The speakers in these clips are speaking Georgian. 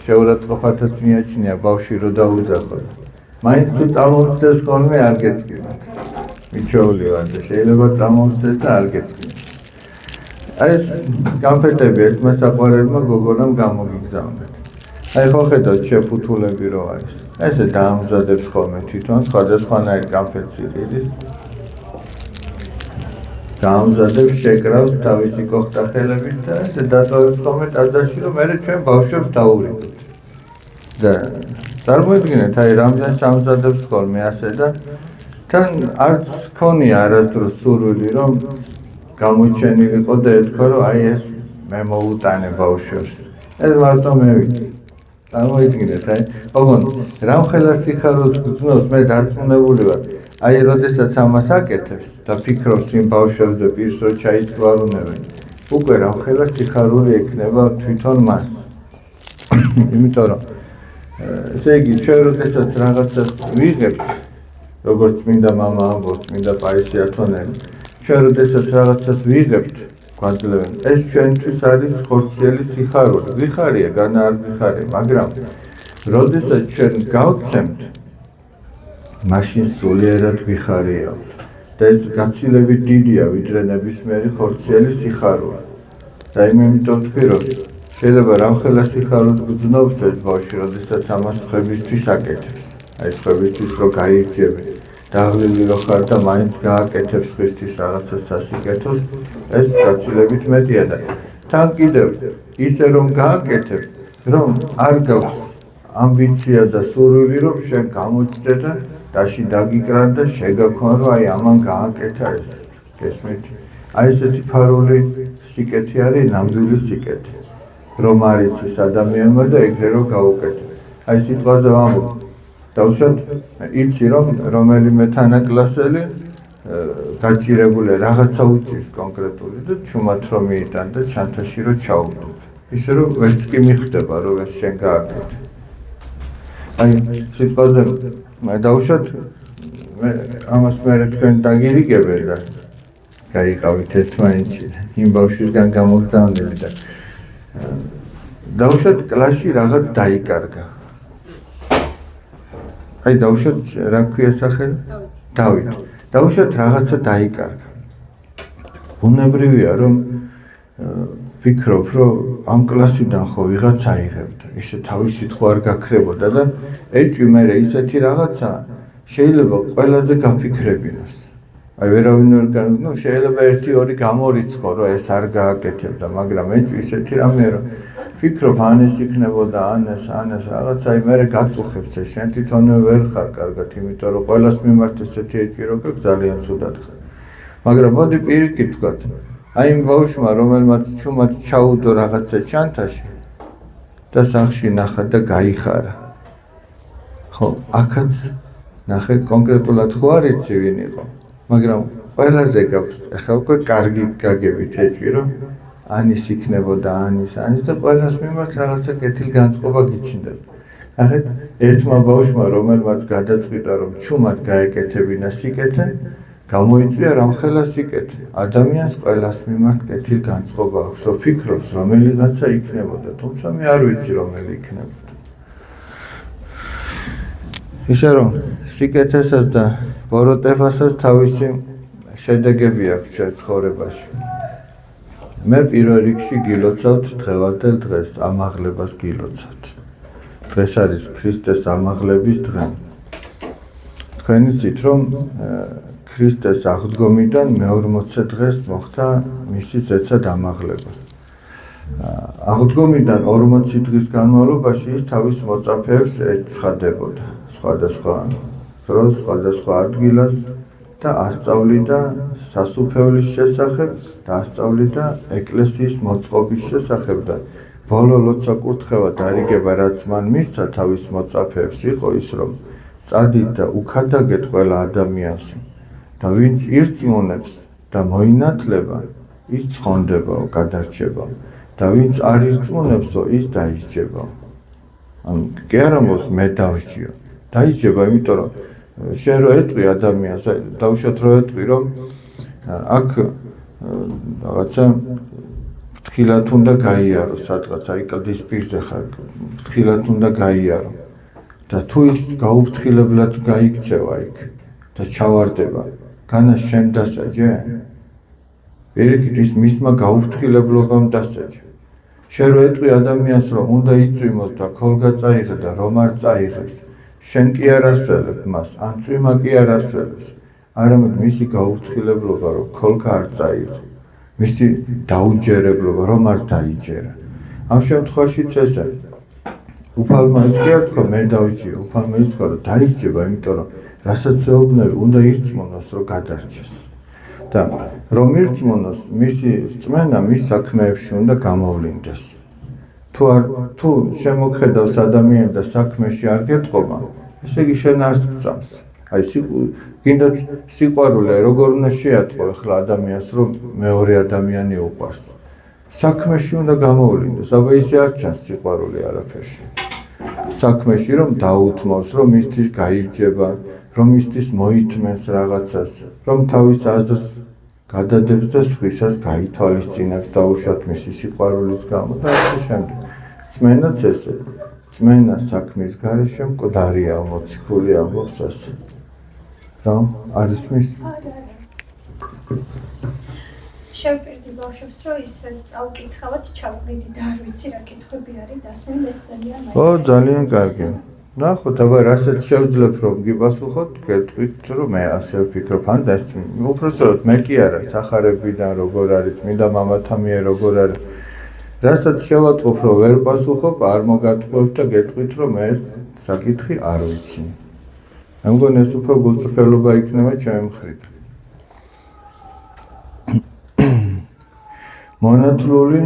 შეურაცხყოფათაც მიაჩნია ბავშვი რო დაუძახო. მაინც თუ წამომცდეს ხოლმე არ გეწკინოთ. მიჩვეული ვარ და შეიძლება წამომცდეს და არ გეწკინოთ. აი ეს განფეთები ერთმა საყვარელმა გოგონამ გამოგიგზავნეთ. აი ხო ხედავთ შეფუთულები რო არის. ესე დაამზადებს ხოლმე თვითონ სხვადასხვანაირ განფეთს იყიდის. დაამზადებს, შეკრავს თავისი კოხტახელებით და ესე დატოვებს ხოლმე ტაძარში, რომ მერე ჩვენ ბავშვებს დაურიგოთ. და წარმოიდგინეთ, აი რამდენს ამზადებს ხოლმე ასე და თან არც ქონია არასდროს სურვილი, რომ გამოჩენილიყო და ეთქვა, რომ აი ეს მე მოუტანე ბავშვებს. ეს მარტო მე ვიცი. წარმოიდგინეთ, აი, ოღონდ რამხელა სიხარულს გრძნობს, მე დარწმუნებული ვარ. აი, როდესაც ამას აკეთებს და ფიქრობს იმ ბავშვებს და პირს რო ჩაითვალუნებენ, უკვე რამხელა სიხარული ექნება თვითონ მას. იმიტომ რომ ესე იგი, ჩვენ როდესაც რაღაცას ვიღებთ, როგორც წმინდა მამა ამბობს, წმინდა პაისი ათონელი, ჩვენ როდესაც რაღაცას ვიღებთ, გვაძლევენ, ეს ჩვენთვის არის ხორციელი სიხარული. ვიხარია, განა არ ვიხარია, მაგრამ როდესაც ჩვენ გავცემთ, მაშინ სულიერად ვიხარიავთ. და ეს გაცილებით დიდია, ვიდრე ნებისმიერი ხორციელი სიხარული. და იმიტომ ვთქვი, რომ შეიძლება რამხელა სიხარულს გრძნობს ეს ბავშვი, როდესაც ამას სხვებისთვის აკეთებს. აი სხვებისთვის რო გაირჩევენ. დაღლილი რო ხარ და მაინც გააკეთებს სხვისთვის რაღაცა სასიკეთოს, ეს გაცილებით მეტია და თან კიდევ ისე რომ გააკეთებ, რომ არ გაქვს ამბიცია და სურვილი, რომ შენ გამოჩნდე და დაში დაგიკრან და შეგაქონ, რომ აი ამან გააკეთა ეს. გესმით? აი ესეთი ფარული სიკეთე არის ნამდვილი სიკეთე. რომ არ იცის ადამიანმა და ეგრე რომ გაუკეთე. აი სიტყვაზე ვამბობ. დაუშვათ, იცი რომ რომელიმე თანაკლასელი გაჭირებული რაღაცა უჭირს კონკრეტული და ჩუმად რომ მიიტან და ჩანთაში რომ ჩაუდგა. ისე რომ ვერც კი მიხვდება რომ ეს შენ გააკეთე. აი სიტყვაზე დაუშვათ, მე ამას მერე თქვენ დაგირიგებენ და გაიყავით ერთმანეთში იმ ბავშვისგან გამოგზავნილი და დაუშვათ კლასში რაღაც დაიკარგა. აი დაუშვათ რა ქვია სახელი? დავით. დაუშვათ რაღაცა დაიკარგა. ბუნებრივია რომ ვფიქრობ, რომ ამ კლასიდან ხო ვიღაცა აიღებდა, ისე თავისი თხო არ გაქრებოდა და ეჭვი მე ისეთი რაღაცა შეიძლება ყველაზე გაფიქრებინოს. აი ვერავინ ვერ განგნო, შეიძლება 1-2 გამორიცხო, რომ ეს არ გააკეთებდა, მაგრამ ეჭვი ისეთი რამეა, რომ ვფიქრობ, ან ეს იქნებოდა, ან ეს რაღაცა, აი მე გაწუხებს ეს, შენ თვითონვე ვერ ხარ კარგად, იმიტომ რომ ყველას მიმართ ესეთი ეჭვი რო გაქვს, ძალიან ცუდად ხარ. მაგრამ მოდი პირიქით ვთქვათ, აი იმ ბავშვმა, რომელმაც ჩუმად ჩაუდო რაღაცა ჩანთაში და სახში ნახა და გაიხარა. ხო, აქაც ნახე კონკრეტულად ხო არ იცი ვინ იყო, მაგრამ ყველაზე გაქვს, ახლა უკვე კარგი გაგებით ეჭვი, რომ ანის იქნებოდა, ანის და ყველას მიმართ რაღაცა კეთილგანწყობა გიჩნდება. ნახეთ, ერთმა ბავშვმა, რომელმაც გადაწყვიტა, რომ ჩუმად გაეკეთებინა სიკეთე, გამოიწვია რამხელა სიკეთე. ადამიანს ყველას მიმართ კეთილგანწყობა აქვს, რომ ფიქრობს, რომელიღაცა იქნებოდა, თუმცა მე არ ვიცი, რომელი იქნებოდა. ისე რომ სიკეთესაც და ბოროტებასაც თავისი შედეგები აქვს ჩვენ ცხოვრებაში. მე პირველ რიგში გილოცავთ დღევანდელ დღეს, ამაღლებას გილოცავთ. დღეს არის ქრისტეს ამაღლების დღე. თქვენ იცით, რომ ქრისტეს აღდგომიდან მე-40 დღეს მოხდა მისი ზეცად ამაღლება. აღდგომიდან 40 დღის განმავლობაში ის თავის მოწაფეებს ეცხადებოდა სხვადასხვა დროს, სხვადასხვა ადგილას და ასწავლიდა სასუფეველის შესახებ და ასწავლიდა ეკლესიის მოწყობის შესახებ და ბოლო ლოცვა-კურთხევა დარიგება, რაც მან მისცა თავის მოწაფეებს, იყო ის, რომ წადით და უქადაგეთ ყველა ადამიანს და ვინც ირწმუნებს და მოინათლება, ის ცხონდებაო, გადარჩებაო და ვინც არ ირწმუნებსო, ის დაისჯებაო. ანუ კი არა მოს მე დავსჯიო. დაისჯება, იმიტომ რომ შენ რო ეტყვი ადამიანს, დაუშვათ რო ეტყვი, რომ აქ რაღაცა ფრთხილად უნდა გაიარო სადღაც, აი კლდის პირზე ხარ, ფრთხილად უნდა გაიარო. და თუ ის გაუფრთხილებლად გაიქცევა იქ და ჩავარდება, განა შენ დასაჯე? პირიქით ის მისმა გაუფრთხილებლობამ დასაჯა. შენ რო ეტყვი ადამიანს რომ უნდა იწვიმოს და ქოლგა წაიღე და რომ არ წაიღებს, შენ კი არ ასველებ მას, ან წვიმა კი არ ასველებს, არამედ მისი გაუფრთხილებლობა რომ ქოლგა არ წაიღო, მისი დაუჯერებლობა რომ არ დაიჯერა. ამ შემთხვევაშიც ესე უფალმა ის კი არ თქვა მე დავიჯიო, უფალმა ის თქვა რომ დაიჯება, იმიტომ რომ რასაც ეუბნები უნდა ირწმუნოს რომ გადარჩეს. და რომ ირწმუნოს მისი რწმენა მის საქმეებში უნდა გამოვლინდეს. თუ შემოგხედავს ადამიანი და საქმეში არ გეტყობა, ესე იგი შენ არ გწამს. აი გინდა სიყვარული როგორ უნდა შეატყო ახლა ადამიანს რომ მეორე ადამიანი უყვარს. საქმეში უნდა გამოვლინდეს, აბა ისე არ ჩანს სიყვარული არაფერში. საქმეში რომ დაუთმობს, რომ მისთვის გაირჯება, რომ მისთვის მოითმენს რაღაცას, რომ თავის აზრს გადადებს და სხვისას გაითვალისწინებს დაუშვათ მისი სიყვარულის გამო და ასე შემდეგ. წმენაც ესე, წმენა საქმის გარეშე მკვდარია, მოციქული ამბობს ასე. რა არის მის? შევპირდი ბავშვებს, რომ ის წავკითხავთ, ჩავყრიდი და არ ვიცი რა კითხვები არის დასმენ ეს ძალიან მაინტერესებს. ძალიან კარგი. ნახოთ, აბა რასაც შევძლებ რომ გიპასუხოთ, გეტყვით რომ მე ასე ვფიქრობ, ან უბრალოდ მე კი არა, სახარებიდან როგორ არის, წმინდა მამათა მიერ როგორ არის. რასაც შევატყობ რომ ვერ პასუხობ, არ მოგატყუებ და გეტყვით რომ მე ეს საკითხი არ ვიცი. მე მგონი ეს უფრო გულწრფელობა იქნება ჩემი მხრიდან. მონათლული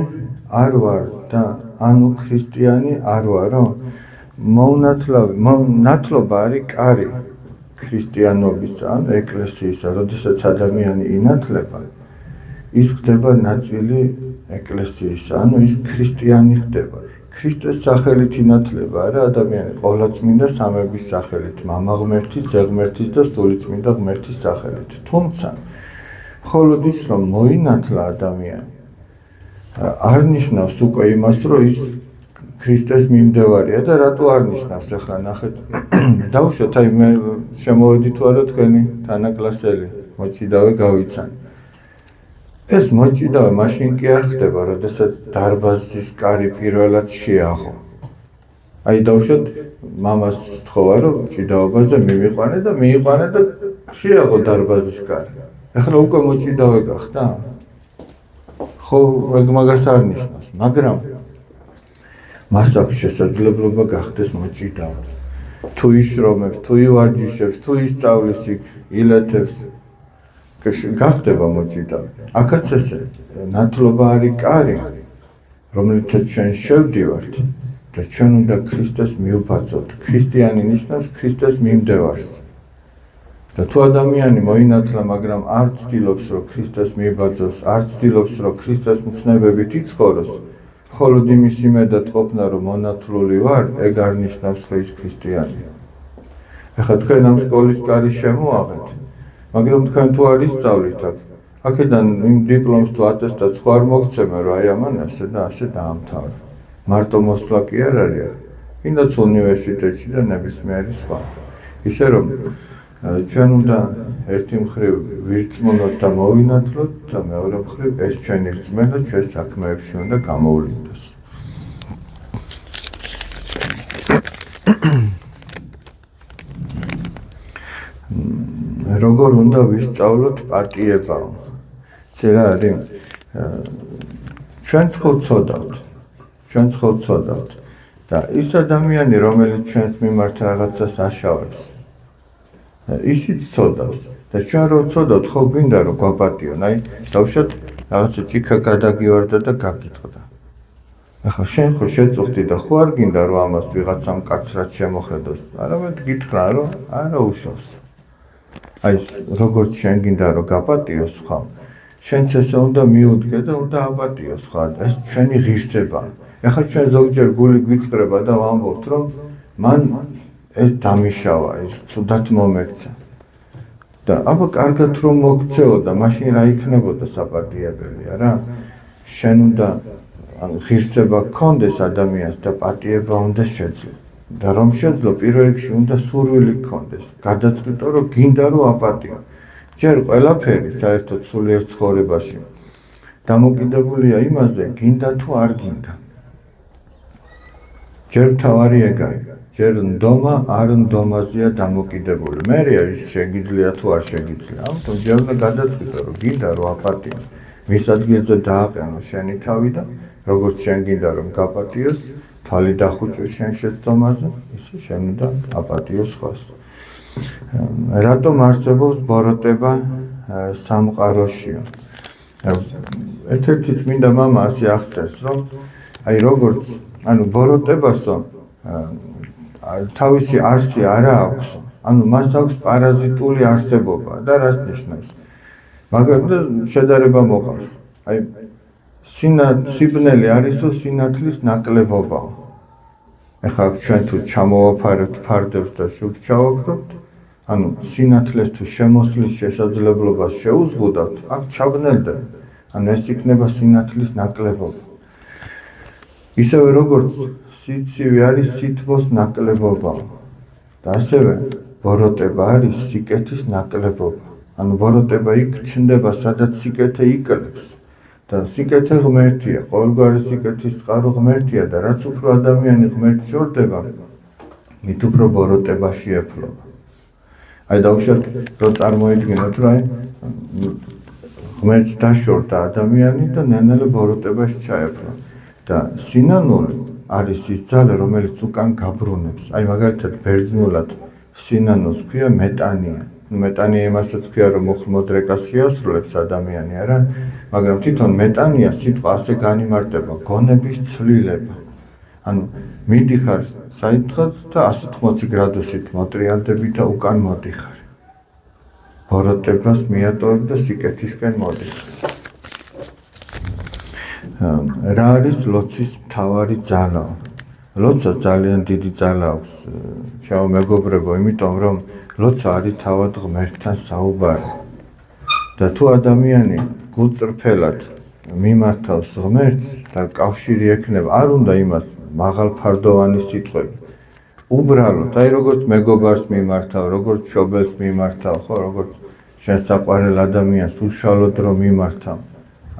არ ვარ და ანუ ქრისტიანი არ ვარო? მონათლობა არის კარი ქრისტიანობის ან ეკლესიისა, როდესაც ადამიანი ინათლება, ის ხდება ნაწილი ეკლესიისა, ანუ ის ქრისტიანი ხდება. ქრისტეს სახელით ინათლება არა ადამიანი, ყოვლადწმინდა სამების სახელით, მამა ღმერთის, ძე ღმერთის და სულიწმინდა ღმერთის სახელით. თუმცა, მხოლოდ ის რომ მოინათლა ადამიანი, არ ნიშნავს უკვე იმას, რომ ის ქრისტეს მიმდევარია და რატო არ ნიშნავს ახლა ნახეთ. დავუშვათ, აი მე შემოვედი თუ არა თქვენი თანაკლასელი, მოჭიდავე გავიცანი. ეს მოჭიდავე მაშინ კი არ ხდება, როდესაც დარბაზის კარი პირველად შეაღო. აი დავუშვათ, მამას სთხოვა რომ ჭიდაობაზე მივიყვანე და მიიყვანე და შეაღო დარბაზის კარი. ახლა უკვე მოჭიდავე გახდა? ხო, მაგას არ ნიშნავს, მაგრამ მას აქვს შესაძლებლობა გახდეს მოჭიდავე. თუ იშრომებს, თუ ივარჯიშებს, თუ ისწავლის იქ, ილეთებს, გახდება მოჭიდავე. აქაც ესე, ნათლობა არის კარი, რომლითაც ჩვენ შევდივართ და ჩვენ უნდა ქრისტეს მივბაძოთ. ქრისტიანი ნიშნავს ქრისტეს მიმდევარს. და თუ ადამიანი მოინათლა, მაგრამ არ ცდილობს, რომ ქრისტეს მიბაძოს, არ ცდილობს, რომ ქრისტეს მცნებებით იცხოვროს, მხოლოდ იმის იმედად ყოფნა, რომ მონათლული ვარ, ეგ არ ნიშნავს, რომ ის ქრისტიანია. ახლა თქვენ ამ სკოლის კარი შემოაღეთ, მაგრამ თქვენ თუ არ ისწავლით აქ, აქედან იმ დიპლომს თუ ატესტატს ხო არ მოგცემა, რომ აი ამან ასე და ასე დაამთავრა. მარტო მოსვლა კი არ არის, კიდაც უნივერსიტეტში და ნებისმიერი სხვა. ისე რომ ჩვენ უნდა ერთი მხრივ ვირწმუნოთ და მოვინათლოთ და მეორე მხრივ ეს ჩვენი რწმენა ჩვენ საქმეებში უნდა გამოვლინდეს. როგორ უნდა ვისწავლოთ პატიება? რა არის? ჩვენ ცხოვცოდავთ და ის ადამიანი, რომელიც ჩვენს მიმართ რაღაცას აშავებს, ისიც ცოდავს და ჩვენ რო ცოდავთ, ხო გვინდა რომ გვაპატიონ, აი დავუშვათ რაღაცა ჭიქა გადაგივარდა და გაგიტყდა. ახლა შენ ხო შეწუხდი და ხო არ გინდა რომ ამას ვიღაცამ კაცრად შემოხედოს, არამედ გითხრა რომ არა უშავს. აი როგორც შენ გინდა რომ გაპატიოს ხა, შენც ესე უნდა მიუდგე და უნდა აპატიოს ხა, ეს ჩვენი ღირსება. ახლა ჩვენ ზოგჯერ გული გვიწრება და ვამბობთ რომ მან ეს დამიშავა, ეს ცუდად მომექცა. და აბა კარგად რომ მოგცეოდა, მაშინ რა იქნებოდა საპატიებელია რა? შენ უნდა ღირსება გქონდეს ადამიანს და პატიება უნდა შეძლო. და რომ შეძლო, პირველ რიგში უნდა სურვილი გქონდეს. გადაწყვიტო, რომ გინდა რომ აპატიო. ჯერ ყველაფერი საერთოდ სულიერ ცხოვრებაში დამოკიდებულია იმაზე, გინდა თუ არ გინდა. ჯერ მთავარი ეგ არის. ჯერ ნდომა არ ნდომაზეა დამოკიდებული. მერეა ის შეგიძლია თუ არ შეგიძლია. ამიტომ ჯერ უნდა გადაწყვიტო, რომ გინდა რომ აპატიო. მის ადგილზე დააყენო შენი თავი და როგორც შენ გინდა რომ გაპატიოს, თვალი დახუჭოს შენ შეცდომაზე, ისე შენ უნდა აპატიო სხვას. რატომ არსებობს ბოროტება სამყაროშიო? ერთ-ერთი წმინდა მამა ასე აღწერს, რომ აი როგორც ბოროტებასო თავისი არსი არა აქვს, მას აქვს პარაზიტული არსებობა და რას ნიშნავს? მაგალითად შედარება მოყავს. აი სიბნელი არისო სინათლის ნაკლებობაა. ეხლა ჩვენ თუ ჩამოვაფარებთ ფარდებს და შუბს ჩავაქრობთ, სინათლეს თუ შემოსვლის შესაძლებლობას შეუზღუდავთ, აქ ჩაბნელდება. ეს იქნება სინათლის ნაკლებობა. ისევე როგორც სიცივე არის სითბოს ნაკლებობა და ასევე ბოროტება არის სიკეთის ნაკლებობა. ბოროტება იქ ჩნდება, სადაც სიკეთე იკლებს და სიკეთე ღმერთია, ყოველგვარი სიკეთის წყარო ღმერთია და რაც უფრო ადამიანი ღმერთს შორდება, მით უფრო ბოროტებაში ეფლობა. აი დავუშვათ, რომ წარმოიდგინოთ, რომ ღმერთს დაშორდა ადამიანი და ნელ-ნელა ბოროტებაში ჩაეფლა. და სინანული არის ის ძალა, რომელიც უკან გაბრუნებს. აი მაგალითად ბერძნულად სინანულს ქვია მეტანია. მეტანია იმასაც ქვია, რომ მოხმოდრეკას შეასრულებს ადამიანი, არა, მაგრამ თვითონ მეტანია სიტყვა ასე განიმარტება, გონების ცვლილება. მიდიხარ საითხაც და 180 გრადუსით მოტრიალდები და უკან მოდიხარ. ბოროტებას მიატოვებ და სიკეთისკენ მოდიხარ. რა არის ლოცვის მთავარი ძალა? ლოცვას ძალიან დიდი ძალა აქვს, ჩემო მეგობრებო, იმიტომ რომ ლოცვა არის თავად ღმერთთან საუბარი. და თუ ადამიანი გულწრფელად მიმართავს ღმერთს და კავშირი ექნება, არ უნდა იმას მაღალფარდოვანი სიტყვები. უბრალოდ, აი როგორც მეგობარს მიმართავ, როგორც მშობელს მიმართავ, ხო, როგორც შენ საყვარელ ადამიანს უშუალოდ რომ მიმართავ.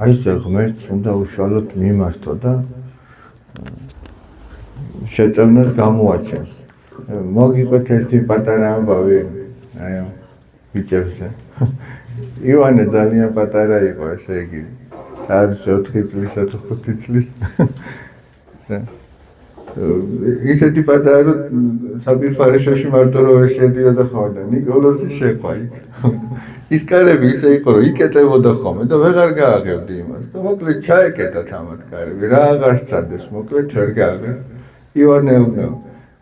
აი ესე ღმერთს უნდა უშუალოდ მიმართო და შეწევნას გამოაჩენს. მოგიყვეთ ერთი პატარა ამბავი, აი ბიჭებზე. ივანე ძალიან პატარა იყო, ესე იგი. არის 4 წლისა თუ 5 წლის. ისეთი პატარა რომ საბირფარეშოში მარტო რომ შედიოდა ხოლმე და ნიკოლოზი შეყვა იქ. ის კარები ისე იყო რომ იკეტებოდა ხოლმე და ვეღარ გააღებდი იმას და მოკლედ ჩაეკეტა თამათ კარები, რა აღარ სცადეს, მოკლედ ვერ გააღეს. ივანეო,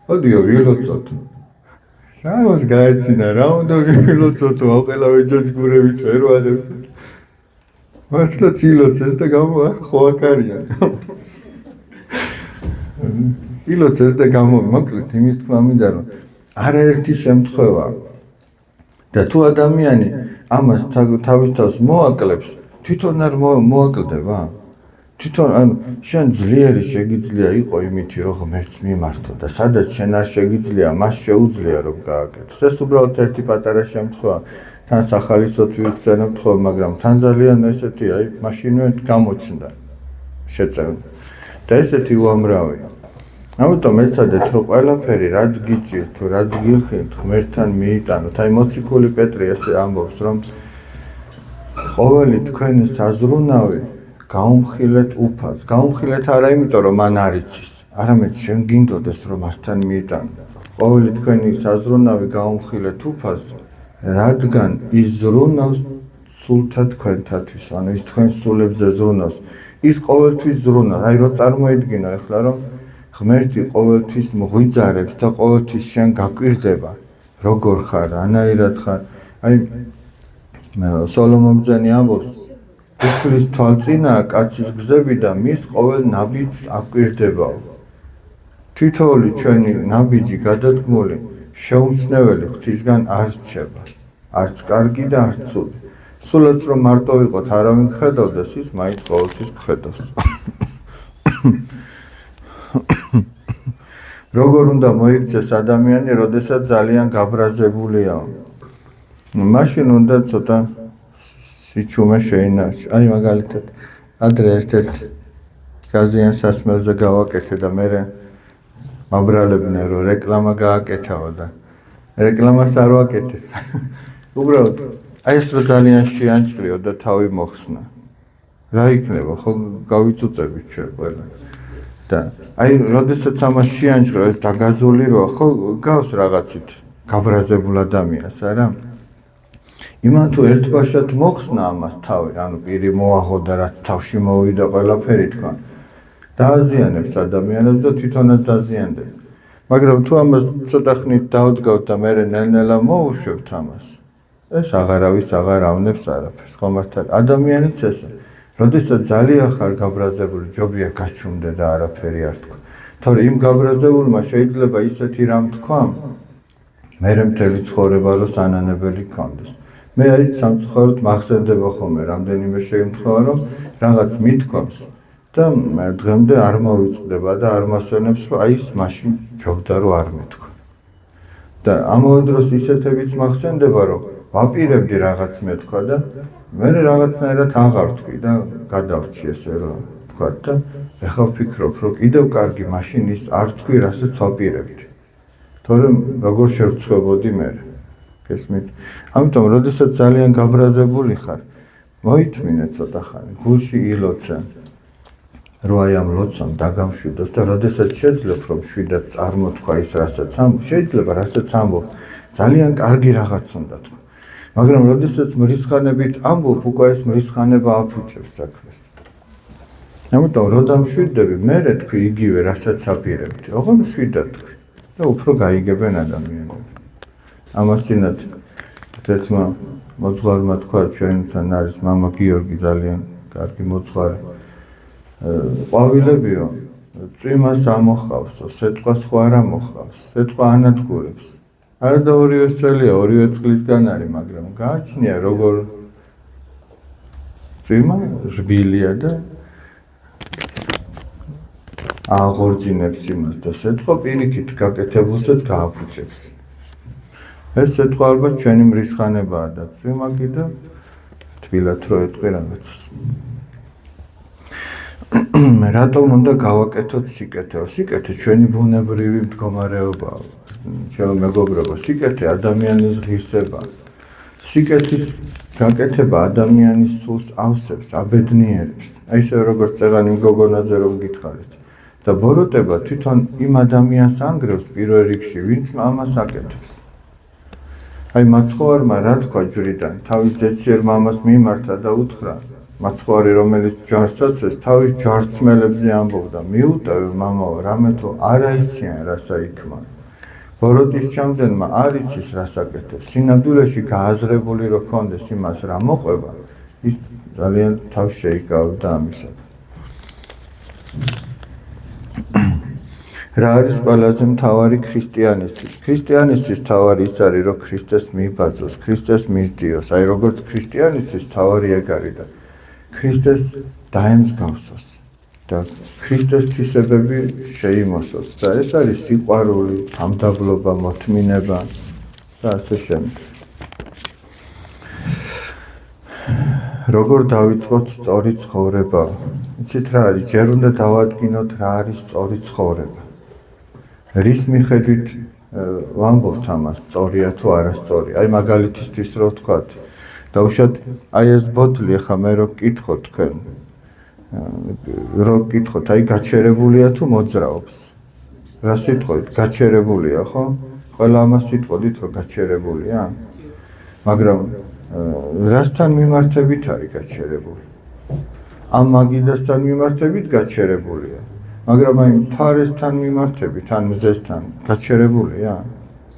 მოდიო ვილოცოთ. რა მას გაეცინა, რა უნდა ვილოცოთ, აყელა ვეჯაჯგურებით ვერ ვაღებთ. მართლა ცილოცეს და გამოა ხო აკარია. ილოცეს და მოკლედ იმის თქმა მინდა რომ არაერთი შემთხვევა და თუ ადამიანი ამას თავის თავს მოაკლებს, თვითონ არ მოაკლდება. თვითონ შენ ძლიერი შეგიძლია იყო იმითი რომ ღმერთს მიმართო და სადაც შენ არ შეგიძლია, მას შეუძლია რომ გააკეთო. ეს უბრალოდ ერთი პატარა შემთხვევა. თან სახალისოდ ვიხსენებთ ხოლმე, მაგრამ თან ძალიან ესეთი, აი, მაშინვე გამოჩნდა შეწევნა. და ესეთი უამრავია. ამიტომ ეცადეთ, რომ ყველაფერი რაც გიჭირთ, რაც გიხილთ, ღმერთთან მიიტანოთ. აი მოციქული პეტრე ესე ამბობს, რომ ყოველი თქვენი საზრუნავი გაუმხილეთ უფალს. გაუმხილეთ არა იმიტომ, რომ მან არ იცის, არამედ შენ გინდოდეს, რომ მასთან მიიტანო. ყოველი თქვენი საზრუნავი გაუმხილეთ უფალს, რადგან ის ზრუნავს სულთა თქვენთათვის, ანუ ის თქვენ სულებზე ზრუნავს. ის ყოველთვის ზრუნავს. აი რო წარმოიდგინო ახლა, რომ ღმერთი ყოველთვის მღვიძარებს და ყოველთვის შენ გაკვირდება, როგორ ხარ, ანაირად ხარ. აი სოლომონ ბრძენი ამბობს, უფლის თვალწინაა კაცის გზები და მის ყოველ ნაბიჯს აკვირდებაო. თითოეული ჩვენი ნაბიჯი გადადგმული შეუმჩნეველი ღვთისგან არ რჩება, არც კარგი და არც ცუდი. სულაც რომ მარტო ვიყოთ, არავინ გხედავდეს, ის მაინც ყოველთვის გხედავს. როგორ უნდა მოიქცეს ადამიანი, როდესაც ძალიან გაბრაზებულია? მაშინ უნდა ცოტა სიჩუმე შეინარჩუნოს. აი მაგალითად, ადრე ერთ-ერთ გაზიან სასმელზე გავაკეთე და მე მაბრალებდნენ რომ რეკლამა გააკეთაო და რეკლამას არ ვაკეთებ. უბრალოდ აი ეს რომ ძალიან შეანჭრიო და თავი მოხსნა. რა იქნება, ხო გავიწუწებით ჩვენ ყველა. და აი როდესაც ამას შეანჭრიო ეს დაგაზული როა, ხო გავს რაღაცით გაბრაზებულ ადამიანს, არა? იმან თუ ერთბაშად მოხსნა ამას თავი, ანუ პირი მოაღოდა, რაც თავში მოვიდა ყველაფერი თქვა. დააზიანებს ადამიანებს და თვითონაც დაზიანდება. მაგრამ თუ ამას ცოტა ხნით დავდგავთ და მე ნელ-ნელა მოუშვებთ ამას, ეს აღარავის აღარ ავნებს არაფერს, ხო მართალია? ადამიანიც ესე, როდესაც ძალიან ხარ გაბრაზებული, ჯობია გაჩუმდე და არაფერი არ თქვა. თორე იმ გაბრაზებულმა შეიძლება ისეთი რამ თქვა, მე მთელი ცხოვრება რო სანანებელი გქონდეს. მე აი სამწუხაროდ მახსენდება ხოლმე რამდენიმე შემთხვევა, რომ რაღაც მithქვამს და დღემდე არ მოვიწყდება და არ მასვენებს, რომ აი ის მაშინ ჯობდა რომ არ მithქვა. და ამავე დროს ისეთებიც მახსენდება, რომ ვაპირებდი რაღაც მეთქვა და მე რაღაცნაირად აღარ ვთქვი და გადავრჩი ესე რომ თქვა და ეხლა ვფიქრობ, რომ კიდევ კარგი მაშინ ის არ თქვი, რასაც ვაპირებდი. თორემ როგორ შევწყვებოდი მე. გესმით? ამიტომ, როდესაც ძალიან გაბრაზებული ხარ, მოითმინე ცოტა ხანი, გულში ილოცე, რომ აი ამ ლოცვამ დაგამშვიდოს და როდესაც შეძლებ, რომ შვიდად წარმოთქვა ის, რასაც ამბობ, შეიძლება რასაც ამბობ, ძალიან კარგი რაღაც უნდა თქვა. მაგრამ როდესაც მრისხანებით ამბობ, უკვე ეს მრისხანება აფუჭებს საქმეს. ამიტომ, რო დამშვიდდები, მერე თქვი იგივე, რასაც აპირებდი, ოღონდ შვიდად თქვი და უფრო გაიგებენ ადამიანები. ამას წინათ ერთმა მოძღვარმა თქვა, ჩვენთან არის მამა გიორგი, ძალიან კარგი მოძღვარი. ყვავილებიო, წვიმას ამოხავსო, სეტყვას ხო არ ამოხავს, სეტყვა ანადგურებს. არა და ორივე სველია, ორივე წყლისგან არის, მაგრამ გააჩნია როგორ წვიმა რბილია და აღორძინებს იმას და სეტყვა პირიქით გაკეთებულსაც გააფუჭებს. ეს სეტყვა ალბათ ჩვენი მრისხანებაა და წვიმა კიდევ თბილად რო ეტყვი რაღაცას. რატომ უნდა გავაკეთოთ სიკეთე? სიკეთე ჩვენი ბუნებრივი მდგომარეობაა. ჩემო მეგობრებო, სიკეთე ადამიანის ღირსება. სიკეთის გაკეთება ადამიანის სულს ავსებს, აბედნიერებს. აი ესე როგორც წეღანი გოგონაზე რომ გითხარით. და ბოროტება თვითონ იმ ადამიანს ანგრევს პირველ რიგში, ვინც ამას აკეთებს. აი მაცხოვარმა რა თქვა ჯვრიდან, თავის ზეციერ მამას მიმართა და უთხრა, მაცხოვარი რომელიც ჯვარს აწვეს, თავის ჯვარცმელებზე ამბობდა, მიუტევ მამაო, რამე თუ არ აიციან რასა იქმან. ბოროტის ჩამდენმა არ იცის რას აკეთებს, სინამდვილეში გააზრებული რო ქონდეს იმას რა მოყვება, ის ძალიან თავს შეიკავებდა ამისაკ. რა არის ყველაზე მთავარი ქრისტიანისთვის? ქრისტიანისთვის მთავარი ის არის, რომ ქრისტეს მიიბაძოს, ქრისტეს მისდიოს. აი როგორც ქრისტიანისთვის მთავარი ეგ არის და ქრისტეს დაემსგავსოს და ქრისტეს თვისებები შეიმოსოს. და ეს არის სიყვარული, ამდაბლობა, მოთმინება და ასე შემდეგ. როგორ დავიწყოთ სწორი ცხოვრება? იცით რა არის? ჯერ უნდა დავადგინოთ რა არის სწორი ცხოვრება. რის მიხედვით ვამბობთ ამას, სწორია თუ არასწორი? აი მაგალითისთვის რო ვთქვათ, დაუშვათ აი ეს ბოთლი, ახლა მე რო გკითხოთ თქვენ, რო გკითხოთ, აი გაჩერებულია თუ მოძრაობს? რა სიტყვით? გაჩერებულია, ხო? ყველა ამას სიტყოდით, რომ გაჩერებულია? მაგრამ რასთან მიმართებით არის გაჩერებული? ამ მაგიდასთან მიმართებით გაჩერებულია. მაგრამ აი მთარესთან მიმართებით, ან მზესთან გაჩერებულია?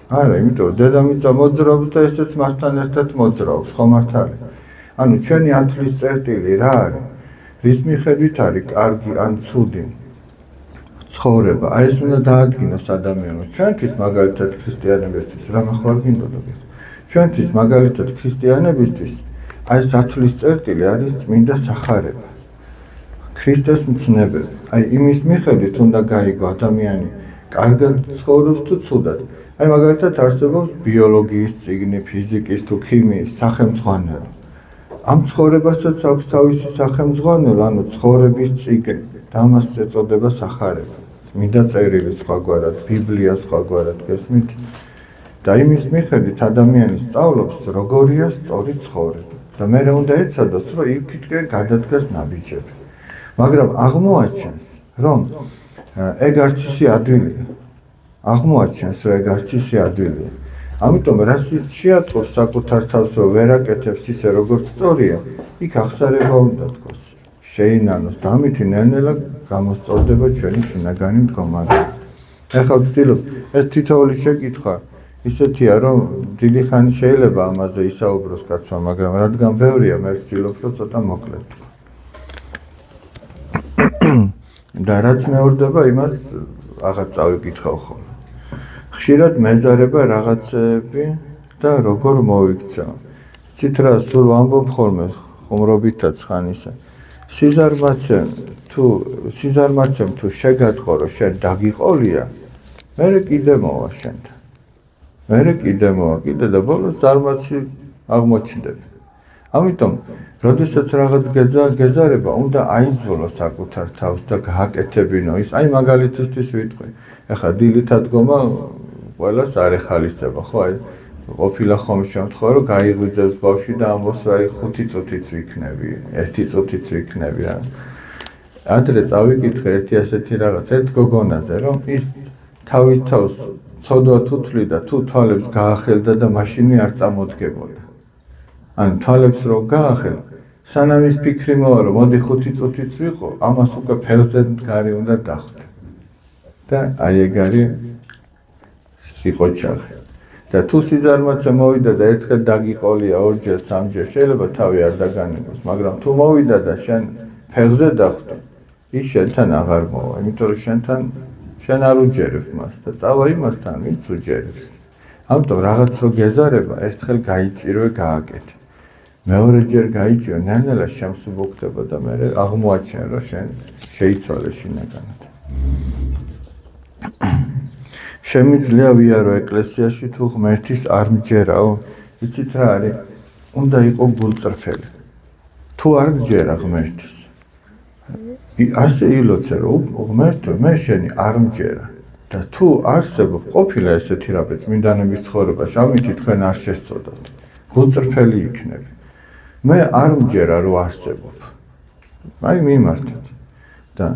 არა, იმიტომ დედამიწა მოძრაობს და ესეც მასთან ერთად მოძრაობს, ხო მართალია? ანუ ჩვენი ათვლის წერტილი რა არის? რის მიხედვით არის კარგი ან ცუდი ცხოვრება? აი ეს უნდა დაადგინოს ადამიანმა. ჩვენთვის მაგალითად ქრისტიანებისთვის, რა ხარ გინდოდა? ჩვენთვის მაგალითად ქრისტიანებისთვის აი სათვლის წერტილი არის წმინდა სახარება. ქრისტეს მცნებები. აი იმის მიხედვით უნდა გაიგო ადამიანი კარგად ცხოვრობს თუ ცუდად. აი მაგალითად არსებობს ბიოლოგიის წიგნი, ფიზიკის თუ ქიმიის სახელმძღვანელო. ამ ცხოვრებასაც აქვს თავისი სახელმძღვანელო, ანუ ცხოვრების წიგნი. და ამას ეწოდება სახარება. წმინდა წერილი სხვაგვარად, ბიბლია სხვაგვარად, გესმით? და იმის მიხედვით ადამიანი სწავლობს, როგორია სწორი ცხოვრება. და მერე უნდა ეცადოს, რომ იქითკენ გადადგას ნაბიჯები. მაგრამ აღმოაჩენს, რომ ეგ არც ისე ადვილია. აღმოაჩენს, რომ ეგ არც ისე ადვილია. ამიტომ რას ის შეატყობს საკუთარ თავს, რომ ვერ აკეთებს ისე, როგორც სწორია, იქ ახსარება უნდა თქოს. შეინანოს და ამითი ნელ-ნელა გამოსწორდება ჩვენი შინაგანი მდგომარეობა. ეხლა ვცდილობ, ეს თითოეული შეკითხვა ისეთია, რომ დიდი ხანი შეიძლება ამაზე ისაუბროს კაცმა, მაგრამ რადგან ბევრია, მე ვცდილობ, რომ ცოტა მოკლედ თქვა. და რაც მეორდება, იმას აღარ წავიკითხავ ხოლმე. ხშირად მეზარება რაღაცები და როგორ მოიქცა. იცით რა, სულ ვამბობ ხოლმე ხუმრობითაც ხანისა. სიზარმაცემ თუ შეგატყო, რომ შენ დაგიყოლია, მერე კიდე მოვა შენთან. კიდე და ბოლოს ზარმაცი აღმოჩნდება. ამიტომ, როდესაც რაღაც გეზარება, უნდა აიძულო საკუთარ თავს და გააკეთებინო ის. აი მაგალითისთვის ვიტყვი. ეხლა დილით ადგომა ყველას არ ეხალისება, ხო? აი ყოფილა ხომ შემთხვევა, რომ გაიღვიძებს ბავშვი და ამბობს, რა 5 წუთიც ვიქნები, 1 წუთიც ვიქნები რა. ადრე წავიკითხე ერთი ასეთი რაღაც ერთ გოგონაზე, რომ ის თავის თავს ცოდვა თუთლიდა, თუ თვალებს გაახელდა და მაშინვე არ წამოდგებოდა. ან თვალებს რო გაახელ, სანამ ის ფიქრი მოვა, რომ მოდი 5 წუთიც ვიყო, ამას უკვე ფეხზე მდგარი უნდა დახვდა. და აი ეგ არის სიყოჩაღი. და თუ სიზარმაცე მოვიდა და ერთხელ დაგიყოლია, ორჯერ, სამჯერ, შეიძლება თავი არ დაგანებოს, მაგრამ თუ მოვიდა და შენ ფეხზე დახვდა, ის შენთან აღარ მოვა, იმიტომ რომ შენ არ უჯერებ მას და წავა იმასთან, ვინც უჯერებს. ამიტომ რაღაც რო გეზარება, ერთხელ გაიჭირო, გააკეთე. მეორეჯერ გაიჭირო, ნელ-ნელა შემსუბუქდება და მერე აღმოაჩენ, რომ შენ შეიცვალე შინაგანად. შემიძლია ვიარო ეკლესიაში თუ ღმერთის არ მჯერაო? იცით რა არის? უნდა იყო გულწრფელი. თუ არ მჯერა ღმერთის, ასე ილოცე, რომ ღმერთო, მე შენი არ მჯერა. და თუ არსებობ, ყოფილა ესეთი რამე წმინდანების ცხოვრებაში, ამითი თქვენ არ შესწოდოთ. გულწრფელი იქნები. მე არ მჯერა, რომ არსებობ. აი მიმართეთ. და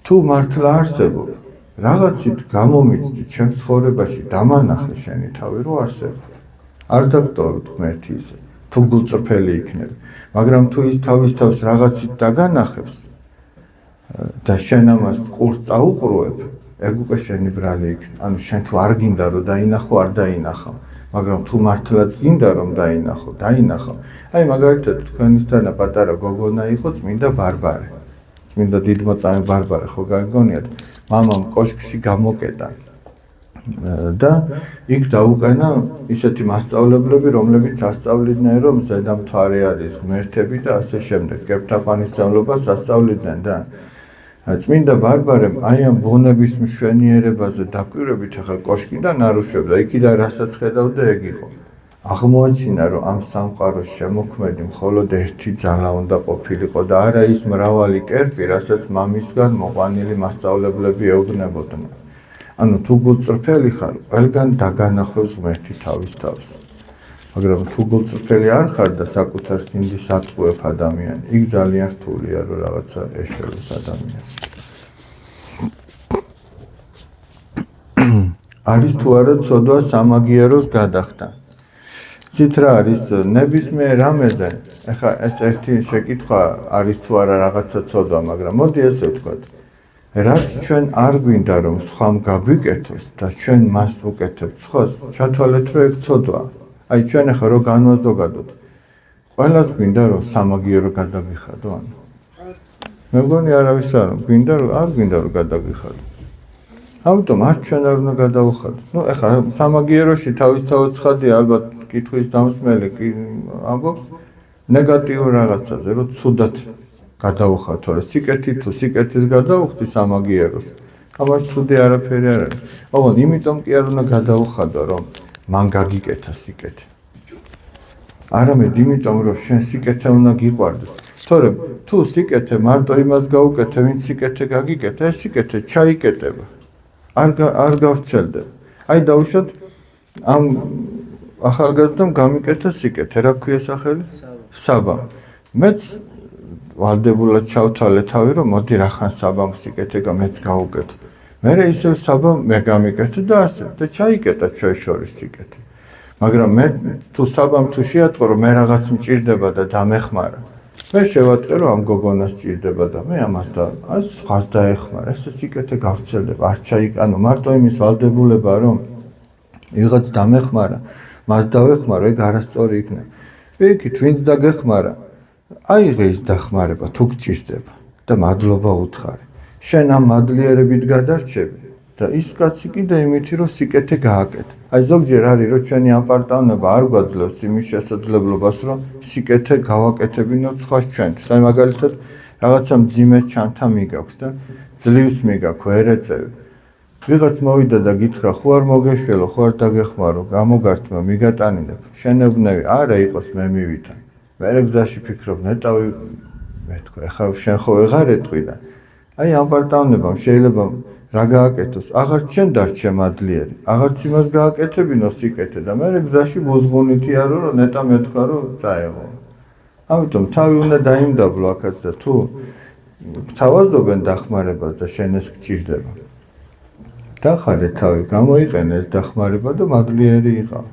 თუ მართლა არსებობ, რაღაცით გამომიცდი ჩემს ცხოვრებაში, დამანახე შენი თავი, რომ არსებობ. არ დაგტოვოთ ღმერთი ისე, თუ გულწრფელი იქნები. მაგრამ თუ ის თავის თავს რაღაცით დაგანახებს და შენ ამას ყურს წაუყრუებ, ეგ უკვე შენი ბრალი იქნება. ანუ შენ თუ არ გინდა რომ დაინახო, არ დაინახავ. მაგრამ თუ მართლაც გინდა რომ დაინახო, დაინახავ. აი მაგალითად თქვენისთანა პატარა გოგონა იყო წმინდა ბარბარე. წმინდა დიდმოწამე ბარბარე ხო გაგონიათ? მამამ კოშკში გამოკეტა. და იქ დაუყენა ისეთი მასწავლებლები, რომლებიც ასწავლიდნენ, რომ ზედამთვარე არის ღმერთები და ასე შემდეგ. კეპთაყვანისმცემლობას ასწავლიდნენ და წმინდა ბარბარემ აი ამ ბუნების მშვენიერებაზე დაკვირვებით ახლა კოშკიდან არ უშვებდა, იქიდან რასაც ხედავდა ეგ იყო. აღმოაჩინა, რომ ამ სამყაროს შემოქმედი მხოლოდ ერთი ძალა უნდა ყოფილიყო და არა ის მრავალი კერპი, რასაც მამისგან მოყვანილი მასწავლებლები ეუბნებოდნენ. ანუ თუ გულწრფელი ხარ, ყველგან დაგანახვევს ღმერთი თავის თავს. მაგრამ თუ გულწრფელი არ ხარ და საკუთარ სინდის ატყუებ ადამიანი, იქ ძალიან რთულია, რომ რაღაცა ეშველოს ადამიანს. არის თუ არა ცოდვა სამაგიეროს გადახდა. იცით რა არის ნებისმიერ რამეზე, ეხლა ეს ერთი შეკითხვა არის თუ არა რაღაცა ცოდვა, მაგრამ მოდი ესე ვთქვათ. რაც ჩვენ არ გვინდა რომ სხვამ გაგვიკეთოს და ჩვენ მას ვუკეთებთ სხვას, ჩათვალეთ რომ ეგ ცოდვაა. აი ჩვენ ახლა რო განვაზოგადოთ, ყველას გვინდა რომ სამაგიერო გადაგვიხადო, ანუ მე მგონი არავის არ გვინდა რომ არ გვინდა რომ გადაგვიხადო. ამიტომ არ ჩვენ არ უნდა გადავხადოთ. ნუ ახლა სამაგიეროში თავისთავად ცხადია, ალბათ კითხვის დამსმელი კი ამბობს, ნეგატიურ რაღაცაზე, რომ ცუდად გადაუხარ, თორე სიკეთი თუ სიკეთის გადაუხდი სამაგიეროს. ამაში ცუდი არაფერი არ არის. ოღონდ იმიტომ კი არ უნდა გადაუხადო, რომ მან გაგიკეთა სიკეთი. არამედ იმიტომ, რომ შენ სიკეთე უნდა გიყვარდეს. თორე თუ სიკეთე მარტო იმას გაუკეთე, ვინც სიკეთე გაგიკეთა, ეს სიკეთე ჩაიკეტება. არ გავრცელდება. აი დავუშვათ ამ ახალგაზრდამ გამიკეთა სიკეთე, რა ქვია სახელი? საბა. მეც ვალდებულად ჩავთვალე თავი, რომ მოდი რახან საბამ სიკეთე მეც გავუკეთე. მერე ისევ საბა მე გამიკეთე და ასე და ჩაიკეტა ჩვენ შორის სიკეთე. მაგრამ მე თუ საბამ თუ შეატყო, რომ მე რაღაც მჭირდება და დამეხმარა. მე შევატყე, რომ ამ გოგონას სჭირდება და მე ამას და სხვას დაეხმარა. ეს სიკეთე გავრცელდება, არ ჩაიკანო. მარტო იმის ვალდებულება, რომ ვიღაც დამეხმარა, მას დავეხმარო, ეგ არასწორი იქნება. პირიქით, ვინც დაგეხმარა, აიღე ის დახმარება, თუ გჭირდება და მადლობა უთხარი. შენ ამ მადლიერებით გადარჩები და ის კაცი კიდე იმითი, რომ სიკეთე გააკეთა. აი ზოგჯერ არის, რომ ჩვენი აპარტაუნება არ გვაძლევს იმის შესაძლებლობას, რომ სიკეთე გავაკეთებინოთ სხვას ჩვენთვის. აი მაგალითად, რაღაცა მძიმე ჩანთა მიგაქვს და ძლივს მიგაქვს, ვერ ეწევი. ვიღაც მოვიდა და გითხრა, ხო არ მოგეშველო, ხო არ დაგეხმარო, გამოგართმა, მიგატანინებ. შენებნევი, არა იყოს, მე მივიდა. მერე გზაში ფიქრობ, ნეტავი, მე თქვა, ეხლა შენ ხო ვეღარ ეტყვი და აი ამ პარტაუნებამ შეიძლება რა გააკეთოს, აღარც შენ დარჩე მადლიერი, აღარც იმას გააკეთებინო სიკეთე და მერე გზაში ბოზღუნითი არო, რომ ნეტა მეთქვა, რომ წაეღო. ამიტომ თავი უნდა დაიმდაბლო აქაც და თუ გთავაზობენ დახმარებას და შენ ეს გჭირდება. დახარე თავი, გამოიყენე ეს დახმარება და მადლიერი იყავ.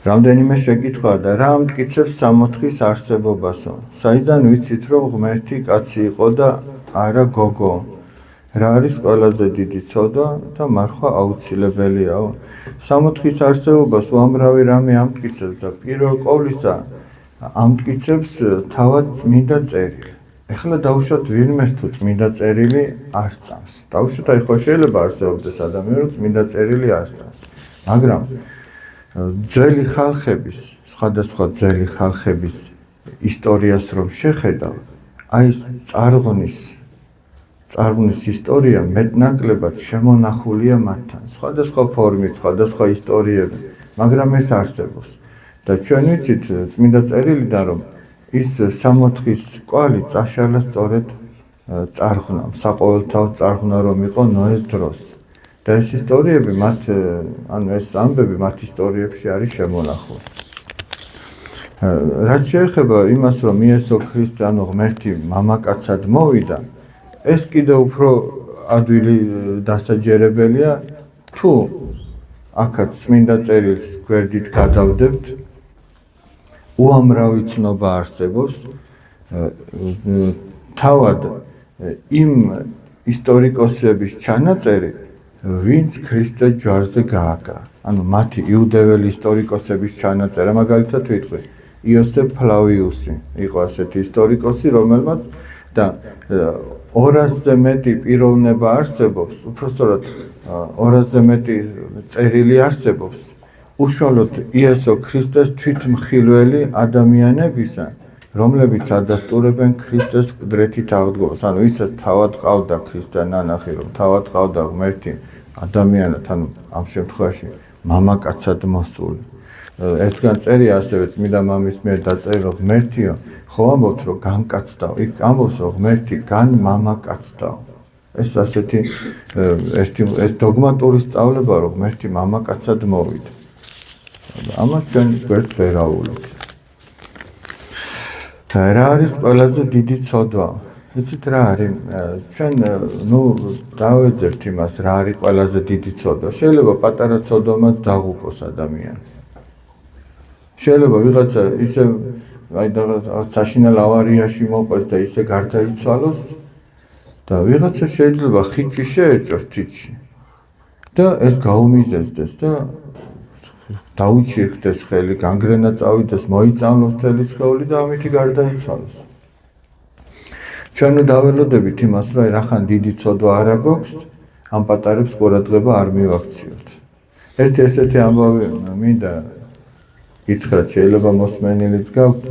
რამდენიმე შეკითხვა და რა ამტკიცებს სამოთხის არსებობასო? საიდან ვიცით, რომ ღმერთი კაცი იყო და არა გოგო? რა არის ყველაზე დიდი ცოდვა და მარხვა აუცილებელიაო? სამოთხის არსებობას უამრავი რამე ამტკიცებს და პირველ ყოვლისა ამტკიცებს თავად წმინდა წერილი. ეხლა დავუშვათ ვინმეს თუ წმინდა წერილი არ სწამს. დავუშვათ აი ხო შეიძლება არსებობდეს ადამიანი, რომ წმინდა წერილი არ სწამს. მაგრამ ძველი ხალხების, სხვადასხვა ძველი ხალხების ისტორიას რომ შეხედავ, აი წარღვნის ისტორია მეტნაკლებად შემონახულია მათთან, სხვადასხვა ფორმით, სხვადასხვა ისტორიები, მაგრამ ეს არსებობს. და ჩვენ ვიცით წმინდა წერილიდან, რომ ის სამოთხის კვალი წაშალა სწორედ წარღვნამ, საყოველთაო წარღვნა რომ იყო ნოეს დროს. და ეს ისტორიები მათ, ანუ ეს ამბები მათ ისტორიებში არის შემონახული. რაც შეეხება იმას, რომ იესო ქრისტე, ანუ ღმერთი მამაკაცად მოვიდა, ეს კიდე უფრო ადვილი დასაჯერებელია, თუ აქაც წმინდა წერილს გვერდით გადავდებთ, უამრავი ცნობა არსებობს, თავად იმ ისტორიკოსების ჩანაწერი, ვინც ქრისტეს ჯვარზე გააკრა. ანუ მათი იუდეველი ისტორიკოსების ჩანაწერი, მაგალითად ვიტყვი, იოსებ ფლავიუსი იყო ასეთი ისტორიკოსი, რომელმაც და 200-ზე მეტი პიროვნება არსებობს, უпростоრად 200-ზე მეტი წერილი არსებობს, უშუალოდ იესო ქრისტეს თვითმხილველი ადამიანებისა, რომლებიც ადასტურებენ ქრისტეს მკვდრეთით აღდგომას. ანუ ისაც თავად ყავდა ქრისტე ნანახი, რომ თავად ყავდა ღმერთი ადამიანად, ანუ ამ შემთხვევაში მამაკაცად მოსული. ერთგან წერია ასევე წმინდა მამის მიერ დაწერილი, რომ ღმერთიო, ხო ამბობთ, რომ განკაცდაო, იქ ამბობს, რომ ღმერთი გან მამაკაცდაო. ეს ასეთი ეს დოგმატური სწავლება, რომ ღმერთი მამაკაცად მოვიდა. ამას ჩვენ გვერდს ვერ ავულებთ. რა არის ყველაზე დიდი ცოდვა? იცით რა არის? ჩვენ დავეძებთ იმას, რა არის ყველაზე დიდი ცოდვა. შეიძლება პატარა ცოდვამაც დაღუპოს ადამიანი. შეიძლება ვიღაცა ისე აი საშინელ ავარიაში მოყვეს და ისე გარდაიცვალოს და ვიღაცა შეიძლება ხიჭი შეეჭოს თითში და ეს გაუმიზესდეს და დაუჩირქდეს ხელი, განგრენა წავიდეს, მოიწამლოს მთელი სხეული და ამითი გარდაიცვალოს. ჩვენ დაველოდებით იმას, რომ რახან დიდი ცოდვა არ აქვს, ამ პატარებს ყურადღება არ მივაქციოთ. ერთი ესეთი ამბავი მინდა გითხრათ, შეიძლება მოსმენილიც გაქვთ.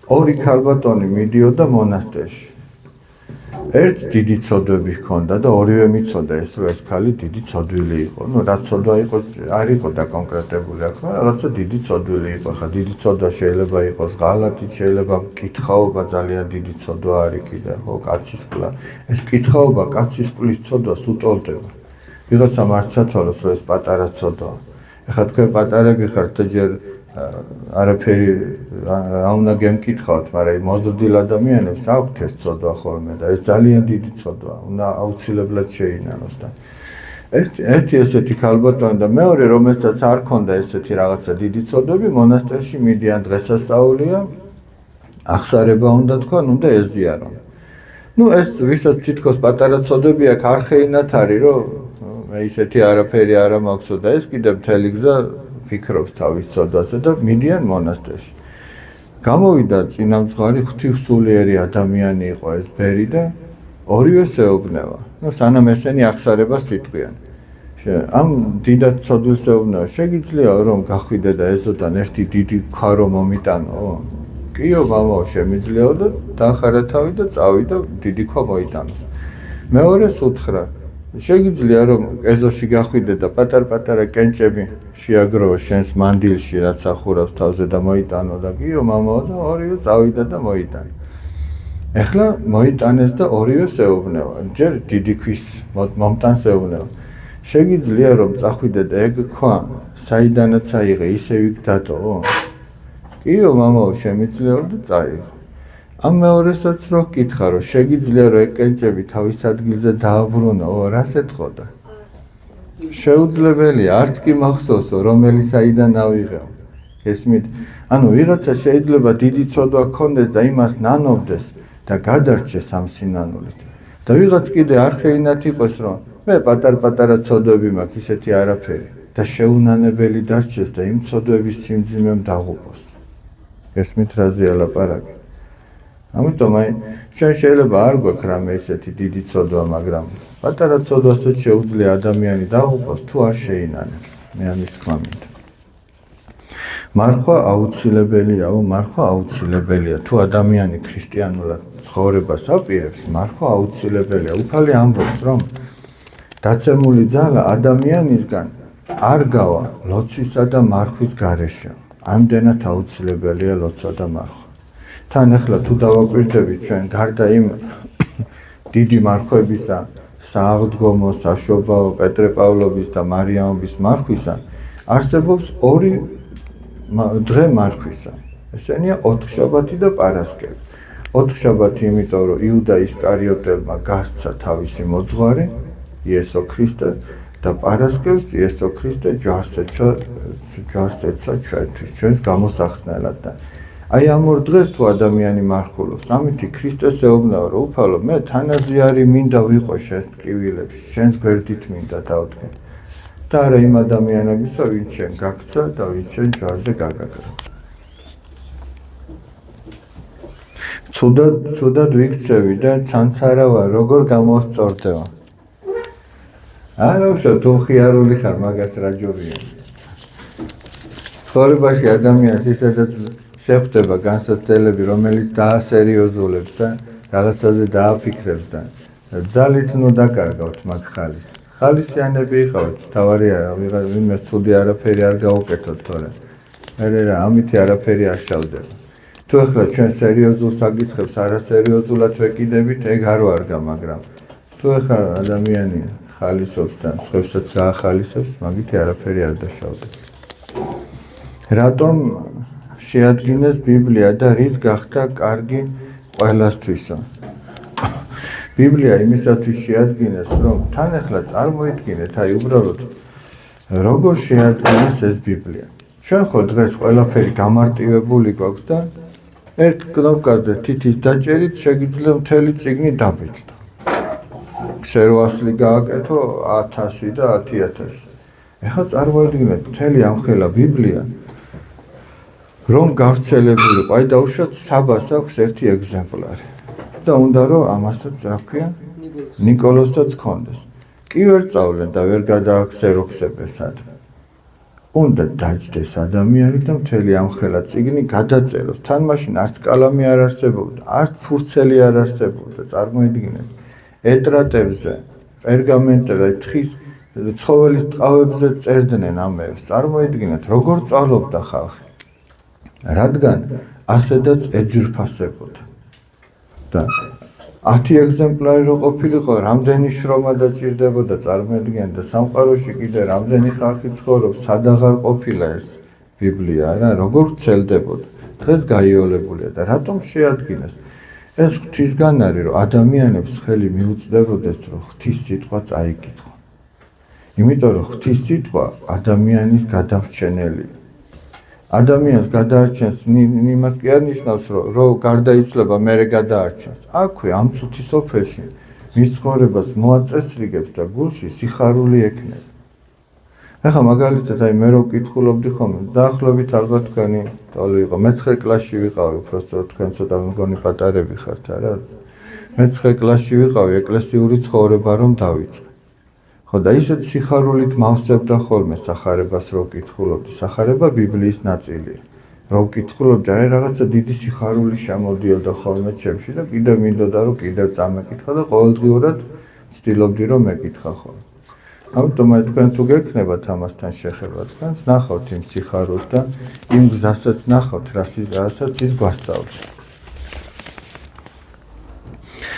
ორი ქალბატონი მიდიოდა მონასტერში. ერთ დიდი ცოდვები ჰქონდა და ორივე მიცოდა ეს, რომ ეს ქალი დიდი ცოდვილი იყო. რაც ცოდვა იყო, არ იყო დაკონკრეტებული აქ, რაღაცა დიდი ცოდვილი იყო. ხა დიდი ცოდვა შეიძლება იყოს ღალატი, შეიძლება მკითხაობა ძალიან დიდი ცოდვა არის კიდე, ხო, კაცის კლა. ეს მკითხაობა კაცის კლის ცოდვას უტოლდება. ვიღაცამ არ სათვალოს, რომ ეს პატარა ცოდვაა. ეხლა თქვენ პატარები ხართ და ჯერ არაფერი არ უნდა გემკითხავთ, მაგრამ მოზრდილ ადამიანებს აქვთ ეს ცოდვა ხოლმე და ეს ძალიან დიდი ცოდვაა, უნდა აუცილებლად შეინანოს და ერთი ესეთი ქალბატონი და მეორე, რომელსაც არ ქონდა ესეთი რაღაცა დიდი ცოდვები, მონასტერში მიდიან დღესასწაულია, აღსარება უნდა თქვან, უნდა ეზიარონ. ეს ვისაც თითქოს პატარა ცოდვები აქვს, არ ხეინათ არის, რომ მე ისეთი არაფერი არ მაქვსო და ეს კიდე მთელი გზა ფიქრობს თავის ცოდვაზე და მიდიან მონასტერში. გამოვიდა წინამძღვარი ღვთივსულიერი ადამიანი იყო ეს ბერი და ორივე ეუბნება. სანამ ესენი აღსარებას იტყვიან. ამ დიდად ცოდვილს ეუბნება, შეგიძლია რომ გახვიდე და ეზოდან ერთი დიდი ქვარო მომიტანო? კიო, მამაო, შემიძლიაო და დაახარა თავი და წავიდა დიდი ქვა მოიტანოს. მეორეს უთხრა, შეგიძლია რომ ეზოში გახვიდე და პატარ-პატარა კენჭები შეაგროვო შენს მანდილში, რაც ახურავს თავზე და მოიტანო და კიო, მამაო და ორივე წავიდა და მოიტანა. ეხლა მოიტანეს და ორივე ეუბნება. ჯერ დიდი ქვის მომტანს ეუბნება. შეგიძლია რომ წახვიდე და ეგ ქვა საიდანაც აიღე, ისევ იქ დატოვო? კიო, მამაო, შემიძლია და წაიღო. ამ მეორესაც რო გკითხა, რომ შეგიძლია რომ ეგ კენჭები თავის ადგილზე დააბრუნო, რას ეთყოდა? შეუძლებელია, არც კი მახსოვსო, რომელი საიდან ავიღეო. გესმით? ანუ ვიღაცა შეიძლება დიდი ცოდვა ჰქონდეს და იმას ნანობდეს და გადარჩეს ამ სინანულით. და ვიღაც კიდე არ ხეინათ იყოს, რომ მე პატარ-პატარა ცოდვები მაქვს, ისეთი არაფერი და შეუნანებელი დარჩეს და იმ ცოდვების სიმძიმემ დაღუპოს. გესმით რაზეა ლაპარაკი? ამიტომ ჩვენ შეიძლება არ გვაქვს რამე ესეთი დიდი ცოდვა, მაგრამ პატარა ცოდვასაც შეუძლია ადამიანი დაღუპოს თუ არ შეინანებს. მე ამის თქმა მინდა. მარხვა აუცილებელიაო, მარხვა აუცილებელია. თუ ადამიანი ქრისტიანულად ცხოვრებას აპირებს, მარხვა აუცილებელია. უფალი ამბობს, რომ დაცემული ძალა ადამიანისგან არ გავა ლოცვისა და მარხვის გარეშე. ამდენად აუცილებელია ლოცვა და მარხვა. თან ახლა თუ დავაკვირდებით ჩვენ გარდა იმ დიდი მარხვებისა, სააღდგომო, საშობაო, პეტრე-პავლობის და მარიამობის მარხვისა, არსებობს ორი დღე მარხვისა. ესენია ოთხშაბათი და პარასკევი. ოთხშაბათი იმიტომ, რომ იუდა ისკარიოტელმა გასცა თავისი მოძღვარი, იესო ქრისტე და პარასკევს იესო ქრისტე ჯვარს ეცვა ჩვენთვის, ჩვენს გამოსახსნელად და აი ამ ორ დღეს თუ ადამიანი მარხულობს, ამითი ქრისტეს ეუბნება, რომ უფალო, მე თანაზიარი მინდა ვიყო შენს ტკივილებში, შენს გვერდით მინდა დავდგე. და არა იმ ადამიანებისა, ვინც შენ გაქცა და ვინც შენ ჯვარზე გაგაგრა. ცუდად ვიქცევი და ცანცარავა როგორ გამოსწორდება. არა უშო, თუ ხიარული ხარ, მაგას რა ჯობია. ცხოვრებაში ადამიანს ისედაც შეხვდება განსაცდელები, რომელიც დაასერიოზულებს და რაღაცაზე დააფიქრებს და ძალით ნუ დაკარგავთ მაგ ხალისს. ხალისიანები იყავით, თავარია ვინმე ცუდი არაფერი არ გაუკეთოთ, თორე მე რა ამითი არაფერი არ შავდება. თუ ახლა ჩვენ სერიოზულ საკითხებს არასერიოზულად ვეკიდებით, ეგ არ ვარგა, მაგრამ თუ ახლა ადამიანი ხალისობს და სხვებსაც გაახალისებს, მაგითი არაფერი არ დაშავდება. რატომ შეადგინეს ბიბლია და რით გახდა კარგი ყველასთვისო? ბიბლია იმისათვის შეადგინეს, რომ თან ახლა წარმოიდგინეთ, აი უბრალოდ როგორ შეადგინეს ეს ბიბლია. ჩვენ ხო დღეს ყველაფერი გამარტივებული გვაქვს და ერთ კნოპკაზე თითის დაჭერით შეგიძლია მთელი წიგნი დაბეჭდო. ქსერვასლი გააკეთო 1000 და 10000. ეხლა წარმოიდგინეთ მთელი ამხელა ბიბლია რომ გავრცელებულიყო, აი დაუშვათ საბას აქვს ერთი ეგზემპლარი. და უნდა რომ ამასაც რა ქვია ნიკოლოსსაც ქონდეს. კი ვერ სწავლენ და ვერ გადააქცეროქსებენ სადღაც. უნდა დაჯდეს ადამიანი და მთელი ამხელა წიგნი გადაწეროს. თან მაშინ არც კალამი არ არსებობდა, არც ფურცელი არ არსებობდა. წარმოიდგინეთ, ეტრატებზე, პერგამენტებზე, თხის ცხოველის ტყავებზე წერდნენ ამებს. წარმოიდგინეთ, როგორ სწავლობდა ხალხი. რადგან ასედაც ეძვირფასებოდა. და 10 ეგზემპლარი რო ყოფილიყო, რამდენი შრომა დაჭირდებოდა, წარმოიდგინეთ და სამყაროში კიდე რამდენი ხალხი ცხოვრობს, სად აღარ ყოფილა ეს ბიბლია, რა, როგორ ვრცელდებოდა. დღეს გაიოლებულია და რატომ შეადგინეს? ეს ღვთისგან არის, რომ ადამიანებს ხელი მიუწვდებოდეს, რომ ღვთის სიტყვა წაიკითხონ. იმიტომ რომ ღვთის სიტყვა ადამიანის გადამრჩენელია. ადამიანს გადაარჩენს იმას კი არ ნიშნავს, რომ გარდაიცვლება მერე გადაარჩენს. აქვე ამ წუთის ოფელში მის ცხოვრებას მოაწესრიგებს და გულში სიხარული ექნება. ახლა მაგალითად აი მე რო ვკითხულობდი ხოლმე, დაახლოებით ალბათ თქვენი თოლი იყო, მე-9 კლასში ვიყავი, უბრალოდ თქვენ ცოტა მგონი პატარები ხართ არა? მე-9 კლასში ვიყავი, ეკლესიური ცხოვრება რომ დავიწყე. ხო და ისეთ სიხარულით მავსებდა ხოლმე სახარებას რო ვკითხულობდი. სახარება ბიბლიის ნაწილია. რო ვკითხულობდი, აი რაღაცა დიდი სიხარული შემოდიოდა ხოლმე ჩემში და კიდევ მინდოდა რომ კიდევ წამეკითხა და ყოველდღიურად ვცდილობდი რომ მეკითხა ხოლმე. ამიტომ აი თქვენ თუ გექნებათ ამასთან შეხება, თქვენს ნახავთ იმ სიხარულს და იმ გზასაც ნახავთ, რასაც ის გვასწავლის.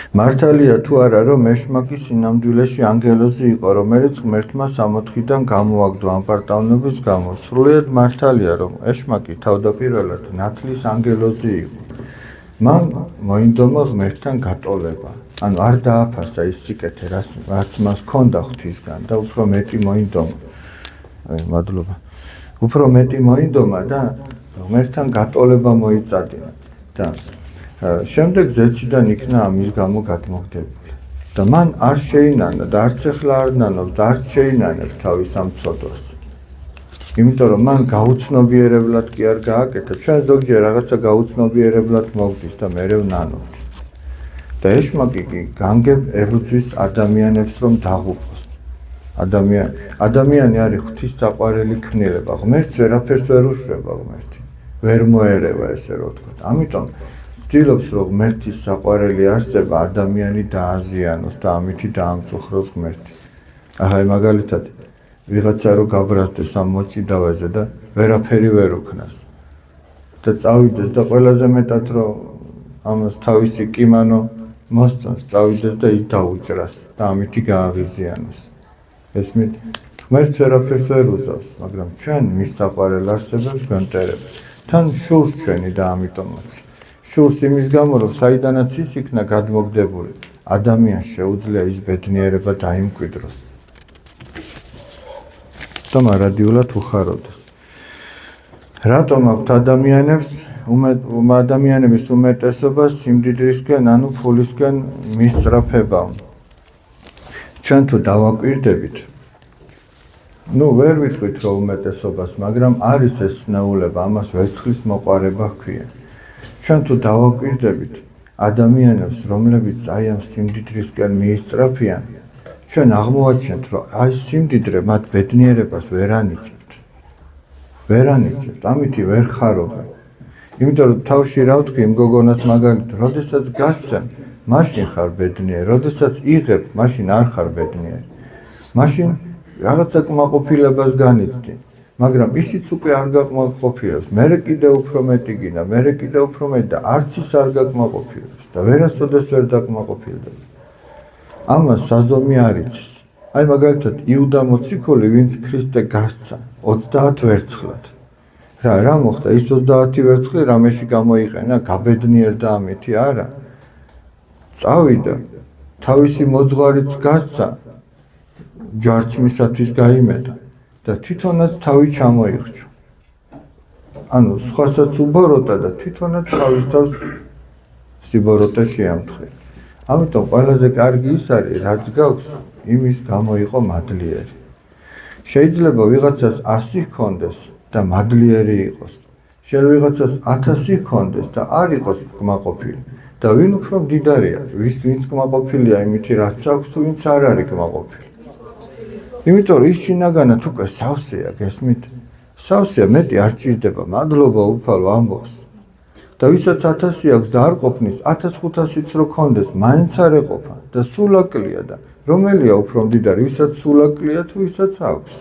მართალია თუ არა, რომ მეშმაკი სინამდვილეში ანგელოზი იყო, რომელიც ღმერთმა 64-დან გამოაგდო ამ პარტავნების გამო. სრულიად მართალია, რომ ეშმაკი თავდაპირველად ნათლის ანგელოზი იყო. მან მოინდომა ღმერთთან გატოლება. ანუ არ დააფასა ის სიკეთე, რაც მას ჰქონდა ღვთისგან და უფრო მეტი მოინდომა. მადლობა. უფრო მეტი მოინდომა და ღმერთთან გატოლება მოიწადინა და შემდეგ ზეციდან იქნა ამის გამო გადმოგდებული. და მან არ შეინანა და არც ახლა არ ნანობს და არც შეინანებს თავის ამ ცოდვას. იმიტომ რომ მან გაუცნობიერებლად კი არ გააკეთა, ჩვენ ზოგჯერ რაღაცა გაუცნობიერებლად მოვდის და მერე ვნანობთ. და ეშმაკი კი განგებ ებრძვის ადამიანებს რომ დაღუპოს. ადამიანი არის ღვთის საყვარელი ქმნილება. ღმერთს ვერაფერს ვერ უშვება ღმერთი. ვერ მოერევა ესე რო ვთქვათ. ამიტომ ვცდილობს რომ ღმერთის საყვარელი არსება ადამიანი დააზიანოს და ამითი დაამწუხროს ღმერთი. აი მაგალითად ვიღაცა რო გაბრაზდეს ამ მოჭიდავეზე და ვერაფერი ვერ უქნას და წავიდეს და ყველაზე მეტად რომ ამას თავისი კიმანო მოსწონს, წავიდეს და ის დაუჭრას და ამითი გააღიზიანოს. ესმით, ღმერთს ვერაფერს ვერ უზავს, მაგრამ ჩვენ მის საყვარელ არსებებს გვემტერებთ. თან შურს ჩვენი და ამიტომაც. შურს იმის გამო, რომ საიდანაც ის იქნა გადმოგდებული, ადამიანს შეუძლია ის ბედნიერება დაიმკვიდროს. და მარადიულად უხაროდეს. რატომ აქვთ ადამიანების უმეტესობა სიმდიდრისკენ, ანუ ფულისკენ მისწრაფება? ჩვენ თუ დავაკვირდებით, ვერ ვიტყვით რომ უმეტესობას, მაგრამ არის ეს ცნეულება, ამას ვერცხლის მოყარება ჰქვია. ჩვენ თუ დავაკვირდებით ადამიანებს, რომლებიც აი ამ სიმდიდრისკენ მიისწრაფიან, ჩვენ აღმოვაჩენთ, რომ აი სიმდიდრე მათ ბედნიერებას ვერ ანიჭებთ. ვერ ანიჭებთ, ამითი ვერ ხარობენ. იმიტომ რომ თავში რა ვთქვი იმ გოგონას მაგალითად, როდესაც გასცემ, მაშინ ხარ ბედნიერი, როდესაც იღებ, მაშინ არ ხარ ბედნიერი. მაშინ რაღაცა კმაყოფილებას განიცდი, მაგრამ ისიც უკვე არ გაკმაყოფილებს. მერე კიდე უფრო მეტი გინდა, მერე კიდე უფრო მეტი და არც ის არ გაკმაყოფილებს და ვერასოდეს ვერ დაკმაყოფილდება. ამას საზომი არ იცის. აი მაგალითად იუდა მოციქული, ვინც ქრისტე გასცა 30 ვერცხლად. რა მოხდა? ის 30 ვერცხლი რამეში გამოიყენა? გაბედნიერდა ამითი? არა. წავიდა, თავისი მოძღვარიც გასცა, ჯვარცმისათვის გაიმეტა და თვითონაც თავი ჩამოიხრჩა. ანუ სხვასაც უბოროტა და თვითონაც თავის თავს სიბოროტე შეამთხრა. ამიტომ ყველაზე კარგი ის არის, რაც გაქვს, იმის გამო იყო მადლიერი. შეიძლება ვიღაცას 100 ჰქონდეს და მადლიერი იყოს. შეიძლება ვიღაცას 1000 ჰქონდეს და არ იყოს კმაყოფილი. და ვინ უფრო მდიდარია, ვინც კმაყოფილია იმითი რაც აქვს თუ ვინც არ არის კმაყოფილი. იმიტომ რომ ის შინაგანად უკვე სავსეა, გესმით? სავსეა მეტი არ ჭირდება, მადლობა უფალო ამბობს. და ვისაც 1000 აქვს და არ ყოფნის 1500-იც რო კონდეს, მაინც არ ეყოფა და სულაკლია და რომელია უფრო მდიდარი, ვისაც სულაკლია თუ ვისაც აქვს.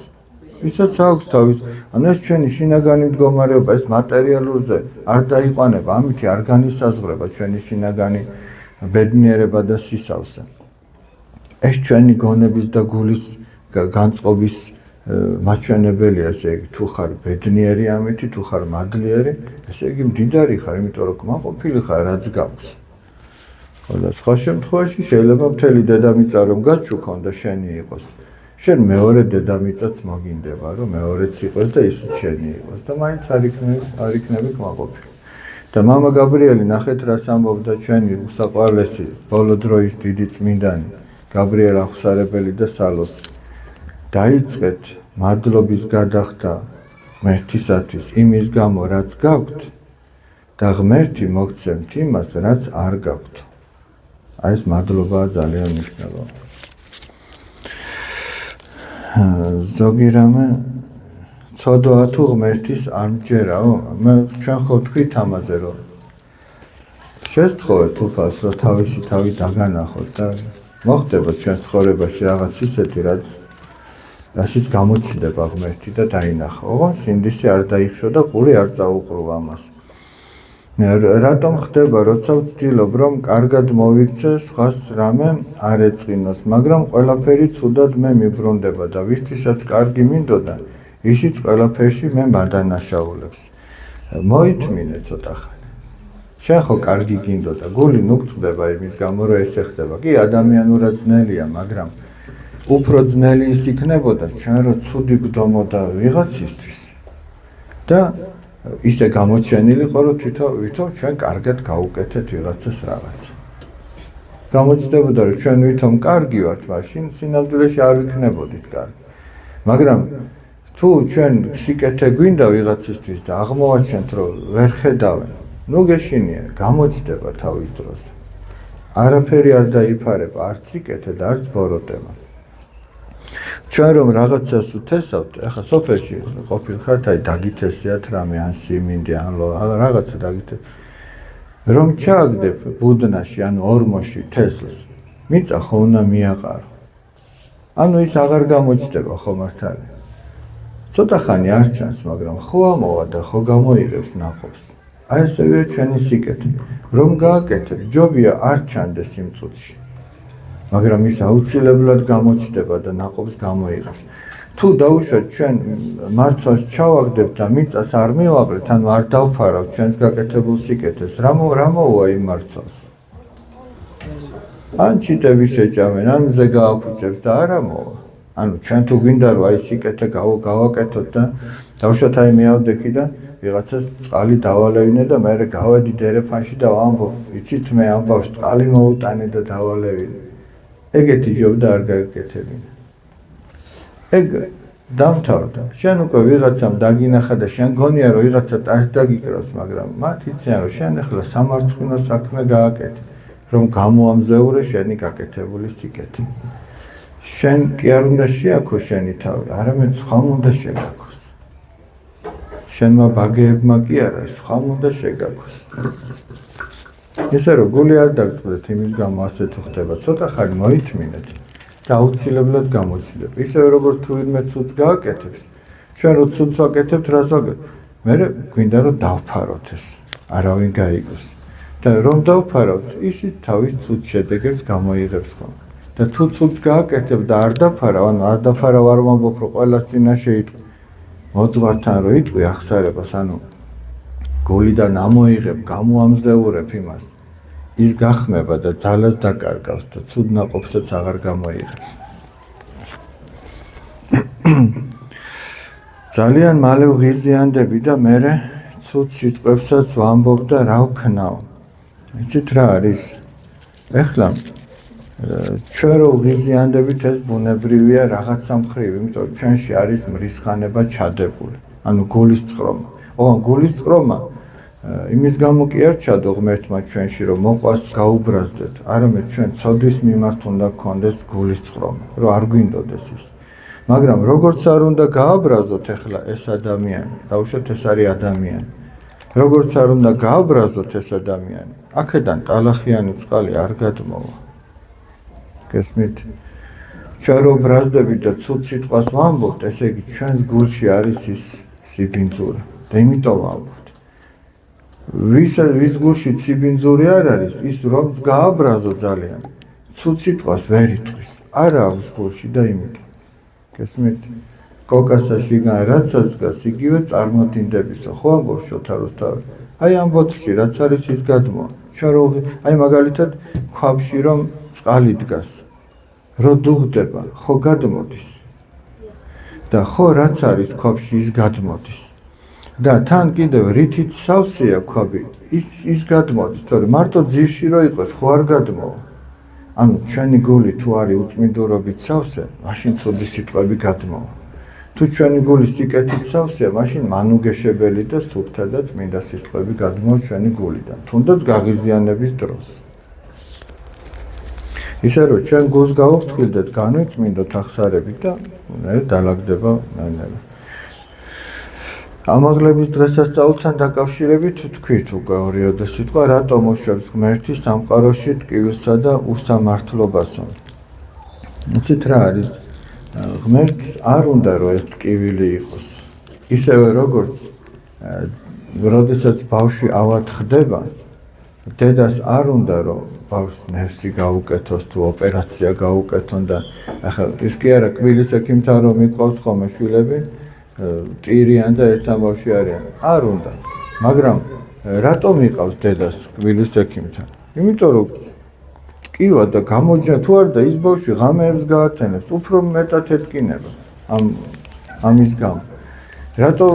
ვისაც აქვს თავის, ანუ ეს ჩვენი შინაგანი მდგომარეობა, ეს მატერიალურზე არ დაიყვანება, ამით არ განისაზღვრება ჩვენი შინაგანი ბედნიერება და სისავსე. ეს ჩვენი გონების და გულის განწყობის მაჩვენებელია, ესე იგი, თუ ხარ ბედნიერი ამითი, თუ ხარ მადლიერი, ესე იგი მდიდარი ხარ, იმიტომ რომ კმაყოფილი ხარ, რაც გაქვს. და სხვა შემთხვევაში შეიძლება მთელი დედამიწა რომ გაჩუქონ და შენი იყოს. შენ მეორე დედამიწაც მოგინდება, რომ მეორეც იყოს და ისიც შენი იყოს და მაინც არ იქნები კმაყოფილი. და მამა გაბრიელი ნახეთ რას ამბობდა ჩვენი უსაყვარლესი ბოლო დროის დიდი წმინდანი გაბრიელ ახსარებელი და სალოსი. დაიწყეთ მადლობის გადახდა ღმერთისათვის იმის გამო რაც გაქვთ და ღმერთი მოგცემთ იმას რაც არ გაქვთ. აი ეს მადლობაა ძალიან მნიშვნელოვანი. ზოგი რამე ცოდვა თუ ღმერთის არ მჯერაო, ჩვენ ხო ვთქვით ამაზე რომ შესთხოვეთ უფალს რომ თავისი თავი დაგანახოთ და მოხდება ჩვენ ცხოვრებაში რაღაც ისეთი რაშიც გამოჩნდება ღმერთი და დაინახა. ოღონდ სინდისი არ დაიხშო და ყური არ წაუყრუვა ამას. რატომ ხდება, როცა ვცდილობ რომ კარგად მოვიქცე, სხვას რამე არ ეწყინოს, მაგრამ ყველაფერი ცუდად მე მიბრუნდება და ვისთვისაც კარგი მინდოდა, ისიც ყველაფერში მე მადანაშაულებს. მოითმინე ცოტა ხანი. შენ ხო კარგი გინდოდა, გული ნუგწდება იმის გამო რომ ესე ხდება. კი ადამიანურად ძნელია, მაგრამ უფრო ძნელი ის იქნებოდა ჩვენ რო ცუდი გვდომოდა ვიღაცისთვის და ისე გამოჩენილიყო რომ თვითონ ჩვენ კარგად გავუკეთეთ ვიღაცას რაღაც. გამოჩნდებოდა რომ ჩვენ ვითომ კარგი ვართ, მაშინ სინამდვილეში არ ვიქნებოდით კარგი. მაგრამ თუ ჩვენ სიკეთე გვინდა ვიღაცისთვის და აღმოვაჩენთ რომ ვერ ხედავენ, ნუ გეშინია, გამოჩნდება თავის დროზე. არაფერი არ დაიფარება, არც სიკეთე და არც ბოროტება. ჩვენ რომ რაღაცას ვთესავთ, ახლა სოფელში ყოფილხართ, აი დაგითესიათ რამე ან სიმინდი ან რაღაცა დაგითეს. რომ ჩააგდებ ბუდნაში ან ორმოში თესლს, მიწა ხო უნდა მიაყარო. ანუ ის აღარ გამოჩნდება ხო მართალია. ცოტა ხანი არ ჩანს, მაგრამ ხო ამოვა და ხო გამოიღებს ნაყოფს. აი ესევეა ჩვენი სიკეთე. რომ გააკეთებ, ჯობია არ ჩანდეს იმ წუთში. მაგრამ ის აუცილებლად გამოჩნდება და ნაყოფს გამოიღებს. თუ დაუშვათ ჩვენ მარცვას ჩავაგდებთ და მიწას არ მივაყრით, ანუ არ დავფარავთ ჩვენს გაკეთებულ სიკეთეს, რა მოუვა იმ მარცვას? ან ჩიტები შეჭამენ, ან მზე გააფუჭებს და არა მოვა. ანუ ჩვენ თუ გვინდა რომ აი სიკეთე გავაკეთოთ და დავუშვათ აი მეავდექი და ვიღაცას წყალი დავალევინე და მე გავედით ერეფანში და ვამბობ, იცით მე ამბავს წყალი მოუტანე და დავალევინე. ეგეთი ჯობდა არ გაეკეთებინა. ეგ დამთავრდა. შენ უკვე ვიღაცამ დაგინახა და შენ გონია რომ ვიღაცა ტაშს დაგიკრავს, მაგრამ მათ იციან რომ შენ ახლა სამარცხვინო საქმე გააკეთე, რომ გამოამზეურე შენი გაკეთებული სიკეთე. შენ კი არ უნდა შეაქო შენი თავი, არამედ სხვამ უნდა შეგაქოს. შენმა ბაგეებმა კი არა, სხვამ უნდა შეგაქოს. ისე რომ გული არ დაგწყვეტ იმის გამო ასე თუ ხდება, ცოტა ხანი მოითმინეთ და აუცილებლად გამოჩნდება. ისე როგორც თუ ვინმე ცუდს გააკეთებს, ჩვენ რო ცუდს ვაკეთებთ, რას ვაკეთებთ? მე გვინდა რომ დავფაროთ ეს, არავინ გაიგოს. და რომ დავფარავთ, ისიც თავის ცუდ შედეგებს გამოიღებს ხოლმე. და თუ ცუდს გააკეთებ და არ დაფარავ, ანუ არ დაფარავ არ ვამბობ რომ ყველას წინაშე იტყვი. მოძღვართან რო იტყვი ახსარებას, ანუ გულიდან ამოიღებ, გამოამზეურებ იმას. ის გახმება და ძალას დაკარგავს და ცუდ ნაყოფსაც აღარ გამოიღებს. ძალიან მალე ვღიზიანდები და მე ცუდ სიტყვებსაც ვამბობ და რა ვქნაო. იცით რა არის? ეხლა ჩვენ რო ვღიზიანდებით ეს ბუნებრივია რაღაცა მხრივ, იმიტომ რომ ჩვენში არის მრისხანება ჩადებული, ანუ გულის წყრომა. ოღონდ გულის წყრომა იმის გამო კი არ ჩადო ღმერთმა ჩვენში რომ მოყვას გაუბრაზდეთ, არამედ ჩვენ ცოდვის მიმართ უნდა გქონდეს გულის წყრომა, რომ არ გვინდოდეს ის. მაგრამ როგორც არ უნდა გააბრაზოთ ახლა ეს ადამიანი, დაუშვათ ეს არის ადამიანი. როგორც არ უნდა გააბრაზოთ ეს ადამიანი, აქედან ტალახიანი წყალი არ გადმოვა. გესმით? ჩვენ რო ბრაზდებით და ცუდ სიტყვას ვამბობთ, ესე იგი ჩვენს გულში არის ის სიბინძური. და იმიტომ ვამბობთ. ვის გულში სიბინძური არ არის, ის რომ გააბრაზო ძალიან. ცუდ სიტყვას ვერ იტყვის. არა აქვს გულში და იმიტომ. გესმით? კოკასაში გან რაც აცგას, იგივე წარმოდინდებისა. ხო ამბობს შოთა რუსთავი. აი ამ ბოთლში რაც არის ის გადმოვა. ჩვენ რო აი მაგალითად ქვაბში რომ წყალი დგას. რო დუღდება, ხო გადმოდის. და ხო რაც არის ქვაბში ის გადმოდის. და თან კიდევ რითიც სავსეა ქვაბი, ის გადმოდის, თორემ მარტო ძირში რო იყოს, ხო არ გადმოვა. ანუ ჩვენი გული თუ არის უწმინდურობით სავსე, მაშინ ცუდი სიტყვები გადმოვა. თუ ჩვენი გული სიკეთით სავსეა, მაშინ მანუგეშებელი და სუფთა და წმინდა სიტყვები გადმოვა ჩვენი გულიდან, თუნდაც გაღიზიანების დროს. ისე რომ ჩვენ გულს გავუფრთხილდეთ, განვიწმინდოთ ახსარებით და დალაგდება ნაირად. ამაღლების დღესასწაულთან დაკავშირებით თქვით უკვე ორიოდე სიტყვა, რატომ უშვებს ღმერთი სამყაროში ტკივილსა და უსამართლობასო. იცით რა არის? ღმერთს არ უნდა რომ ეს ტკივილი იყოს. ისევე როგორც როდესაც ბავშვი ავად ხდება, დედას არ უნდა რომ ბავშვს ნერსი გაუკეთოს თუ ოპერაცია გაუკეთონ და ახლა ის კი არა კბილის ექიმთან რომ მიყვავს ხოლმე შვილები ტირიან და ერთთან ბავშვი არიან. არ უნდა. მაგრამ რატომ იყავს დედას კბილის ექიმთან? იმიტომ რომ ტკივა და გამოჯა თუ არ და ის ბავშვი ღამეებს გაათენებს, უფრო მეტად ეთკინება ამის გამო. რატომ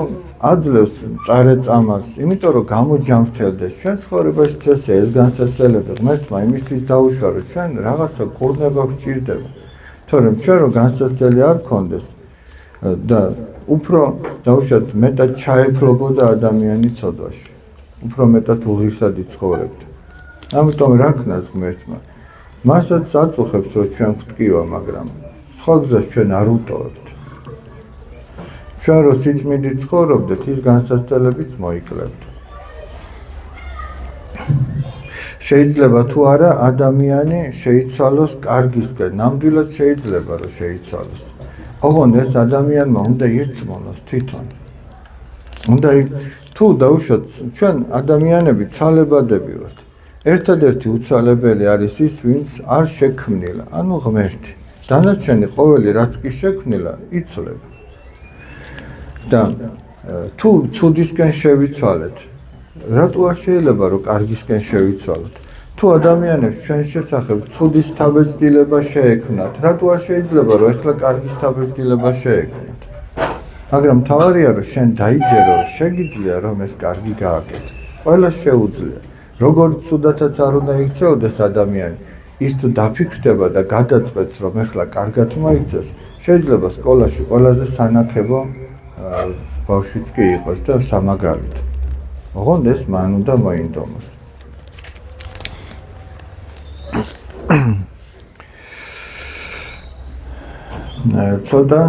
აძლევს წარეწამას? იმიტომ რომ გამოჯამრთელდეს. ჩვენ ცხოვრებაში წესია ეს განსაცდელები ღმერთმა იმისთვის დაუშვა რომ ჩვენ რაღაცა კურნება გვჭირდება. თორემ ჩვენ რომ განსაცდელი არ გქონდეს და უფრო დაუშვათ მეტად ჩაეფლობოდა ადამიანი ცოდვაში. უფრო მეტად უღირსად იცხოვრებდა. ამიტომ რა ქნას ღმერთმა? მასაც აწუხებს რომ ჩვენ გვტკივა, მაგრამ სხვა გზას ჩვენ არ ვუტოვებთ. ჩვენ რო სიწმინდით ცხოვრობდეთ, ის განსაცდელებიც მოიკლებთ. შეიძლება თუ არა ადამიანი შეიცვალოს კარგისკენ, ნამდვილად შეიძლება რომ შეიცვალოს. ოღონდ ეს ადამიანმა უნდა ირწმუნოს თვითონ. თუ დაუშვათ ჩვენ ადამიანები ცვალებადები ვართ. ერთადერთი უცვალებელი არის ის, ვინც არ შექმნილა, ანუ ღმერთი. დანარჩენი ყოველი რაც კი შექმნილა, იცვლება. და თუ ცუდისკენ შევიცვალეთ, რატო არ შეიძლება რომ კარგისკენ შევიცვალოთ? თუ ადამიანებს ჩვენ შესახებ ცუდის თავეცდილება შეექმნათ, რატო არ შეიძლება რომ ეხლა კარგის თავეცდილება შეექმნათ? მაგრამ თავარია რომ შენ დაიჯერო, შეგიძლია რომ ეს კარგი გააკეთო. ყველა შეუძლია. როგორც ცუდათაც არ უნდა იქცეოდეს ადამიანი, ის თუ დაფიქრდება და გადაწყვეტს რომ ეხლა კარგად მოიქცეს, შეიძლება სკოლაში ყველაზე სანაკებო ბავშვიც კი იყოს და სამაგალითო. ოღონდ ეს მან უნდა მოინდომოს. ცოტა